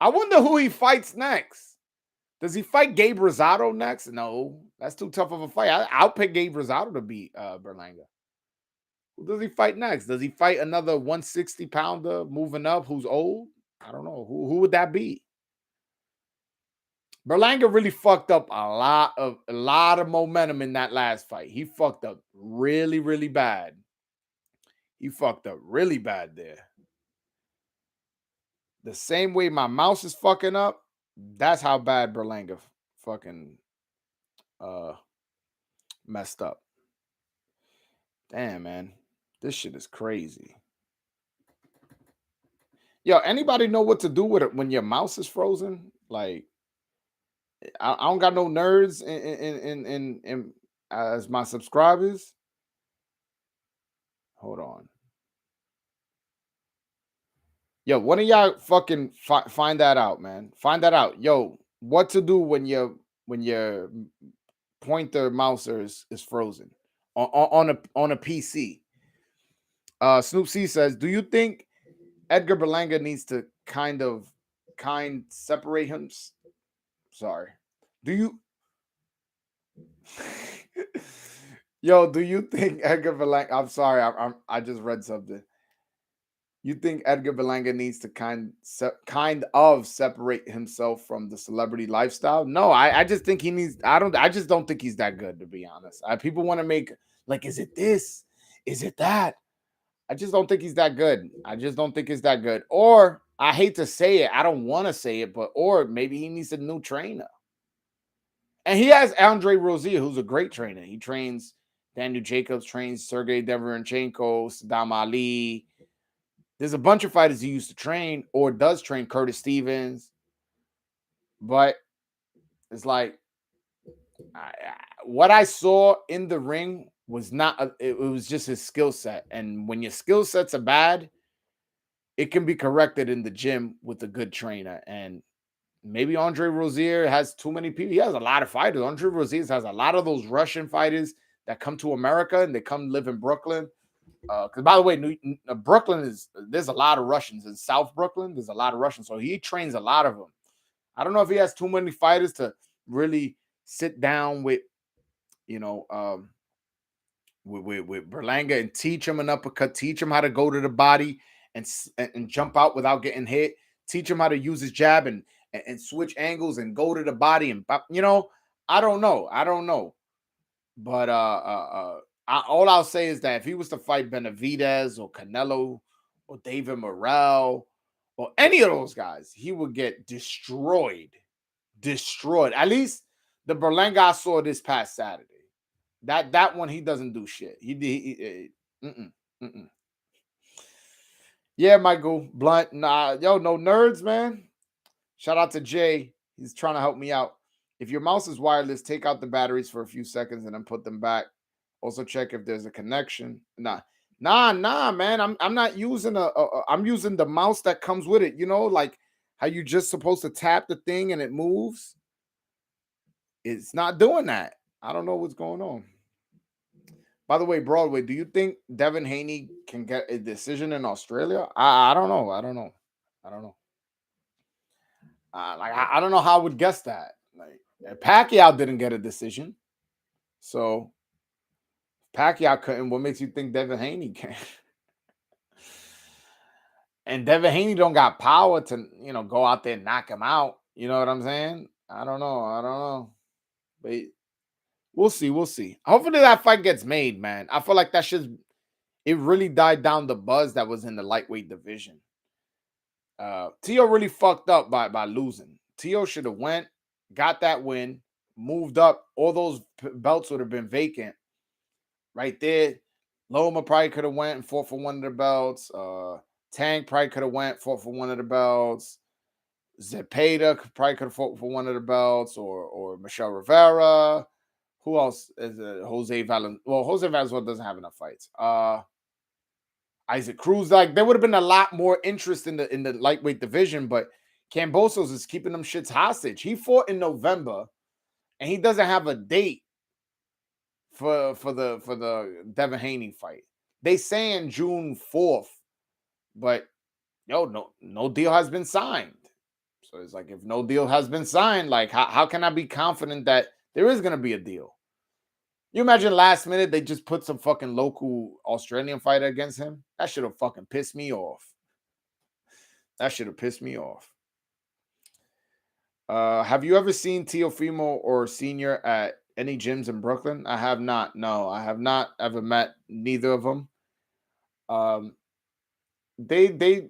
I wonder who he fights next. Does he fight Gabe Rosado next? No, that's too tough of a fight. I'll pick Gabe Rosado to beat Berlanga. Who does he fight next? Does he fight another 160-pounder moving up who's old? I don't know. Who would that be? Berlanga really fucked up a lot of momentum in that last fight. He fucked up really, really bad. He fucked up really bad there. The same way my mouse is fucking up, that's how bad Berlanga fucking messed up. Damn, man. This shit is crazy. Yo, anybody know what to do with it when your mouse is frozen? Like, I don't got no nerds in as my subscribers. Hold on. Yo, one of y'all fucking find that out, man. Find that out. Yo, what to do when your pointer mouser is frozen on a PC. Snoop C says, do you think Edgar Berlanga needs to separate him? Sorry. Do you Yo, do you think Edgar Berlanga, I'm sorry, I just read something. You think Edgar Berlanga needs to kind of separate himself from the celebrity lifestyle? No, I just think he needs. I just don't think he's that good, to be honest. People want to make like, is it this? Is it that? I just don't think he's that good. I just don't think he's that good. Or I hate to say it, I don't want to say it, or maybe he needs a new trainer. And he has Andre Rozier, who's a great trainer. He trains Daniel Jacobs, trains Sergey Deverenchenko, Saddam Ali. There's a bunch of fighters he used to train or does train, Curtis Stevens. But it's like, what I saw in the ring was not, it was just his skill set. And when your skill sets are bad, it can be corrected in the gym with a good trainer. And maybe Andre Rozier has too many people. He has a lot of fighters. Andre Rozier has a lot of those Russian fighters that come to America and they come live in Brooklyn. Because by the way, Brooklyn there's a lot of Russians in South Brooklyn. There's a lot of Russians, so he trains a lot of them. I don't know if he has too many fighters to really sit down with, with Berlanga and teach him an uppercut, teach him how to go to the body and jump out without getting hit, teach him how to use his jab and switch angles and go to the body and I don't know, but all I'll say is that if he was to fight Benavidez or Canelo or David Morrell or any of those guys, he would get destroyed. At least the Berlanga I saw this past Saturday. That one, he doesn't do shit. He Mm-mm. Mm-mm. Yeah, Michael Blunt. Nah, yo, no nerds, man. Shout out to Jay. He's trying to help me out. If your mouse is wireless, take out the batteries for a few seconds and then put them back. Also check if there's a connection. Nah, man. I'm not using I'm using the mouse that comes with it. You know, like how you just supposed to tap the thing and it moves. It's not doing that. I don't know what's going on. By the way, Broadway, do you think Devin Haney can get a decision in Australia? I don't know. I don't know. I don't know. I don't know how I would guess that. Like Pacquiao didn't get a decision, so Pacquiao couldn't. What makes you think Devin Haney can? And Devin Haney don't got power to go out there and knock him out. You know what I'm saying? I don't know. I don't know. But we'll see. We'll see. Hopefully that fight gets made, man. I feel like that shit. It really died down the buzz that was in the lightweight division. Tio really fucked up by losing. Tio should have went, got that win, moved up. All those belts would have been vacant right there. Loma probably could have went and fought for one of the belts. Tank probably could have went, fought for one of the belts. Zepeda probably could have fought for one of the belts, or Michel Rivera. Who else is Jose Valenzuela? Well, Jose Valenzuela doesn't have enough fights. Isaac Cruz, like there would have been a lot more interest in the lightweight division, but Cambosos is keeping them shits hostage. He fought in November, and he doesn't have a date for the Devin Haney fight. They saying June 4th, but no deal has been signed. So it's like if no deal has been signed, like how can I be confident that there is gonna be a deal? You imagine last minute they just put some fucking local Australian fighter against him? That should have fucking pissed me off. That should have pissed me off. Have you ever seen Teofimo or Senior at any gyms in Brooklyn? I have not. No, I have not ever met neither of them. Um, they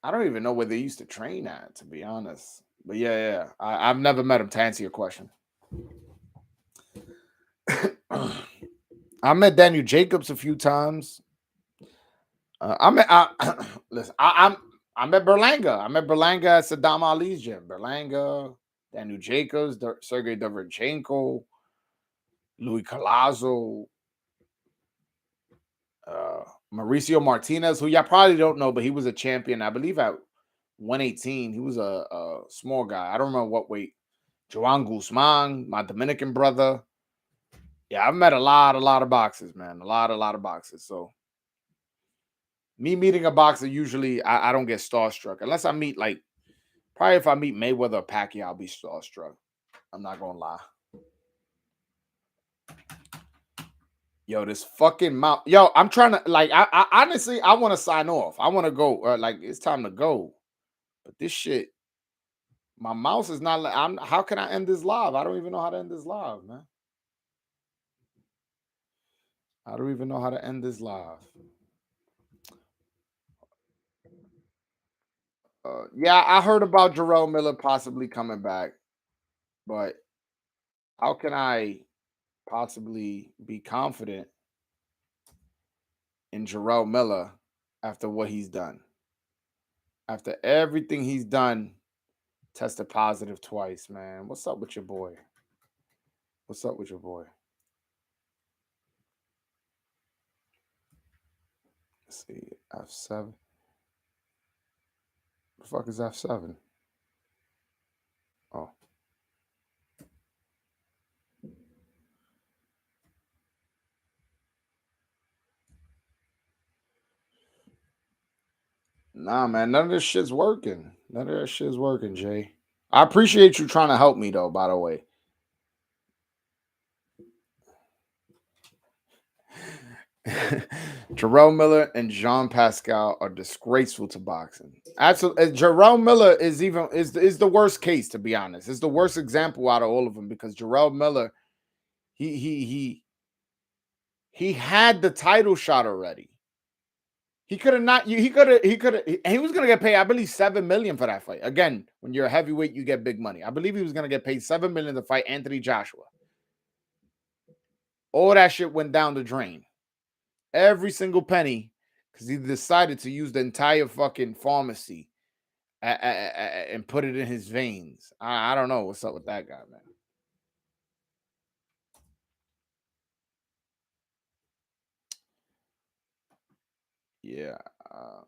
I don't even know where they used to train at, to be honest. But yeah. I've never met them. To answer your question, I met Daniel Jacobs a few times. Listen. I met Berlanga. I met Berlanga at Saddam Ali's gym. Berlanga, Daniel Jacobs, Sergey Derevchenko, Louis Collazo, Mauricio Martinez, who y'all probably don't know, but he was a champion, I believe, at 118. He was a small guy. I don't remember what weight. Joan Guzman, my Dominican brother. Yeah, I've met a lot of boxers, man. A lot of boxers. So me meeting a boxer, usually I don't get starstruck. Unless I meet probably if I meet Mayweather or Pacquiao, I'll be starstruck. I'm not gonna lie. Yo, this fucking mouth. Yo, I'm trying to I honestly I want to sign off. I want to go. It's time to go. But this shit, my mouse is not. How can I end this live? I don't even know how to end this live, man. I don't even know how to end this live. Yeah, I heard about Jarrell Miller possibly coming back, but how can I possibly be confident in Jarrell Miller after what he's done? After everything he's done, tested positive twice, man. What's up with your boy? What's up with your boy? Let's see, F7. The fuck is F7? Oh, nah, man. None of this shit's working. None of that shit's working, Jay. I appreciate you trying to help me, though, by the way. Jarrell Miller and Jean Pascal are disgraceful to boxing. Absolutely, Jarrell Miller is the worst case, to be honest. It's the worst example out of all of them because Jarrell Miller, he had the title shot already. He could have not. He was gonna get paid. I believe 7 million for that fight. Again, when you're a heavyweight, you get big money. I believe he was gonna get paid 7 million to fight Anthony Joshua. All that shit went down the drain. every single penny, because he decided to use the entire fucking pharmacy and put it in his veins. I don't know what's up with that guy, man. Yeah. All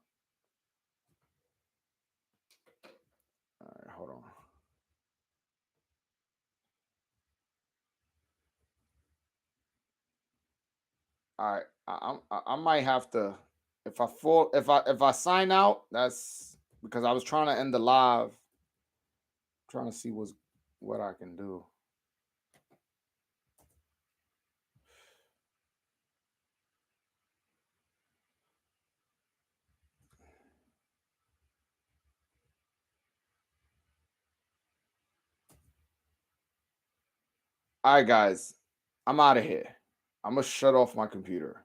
right, hold on. All right, I might have to, if I sign out. That's because I was trying to end the live, trying to see what I can do. All right, guys, I'm out of here. I'm gonna shut off my computer.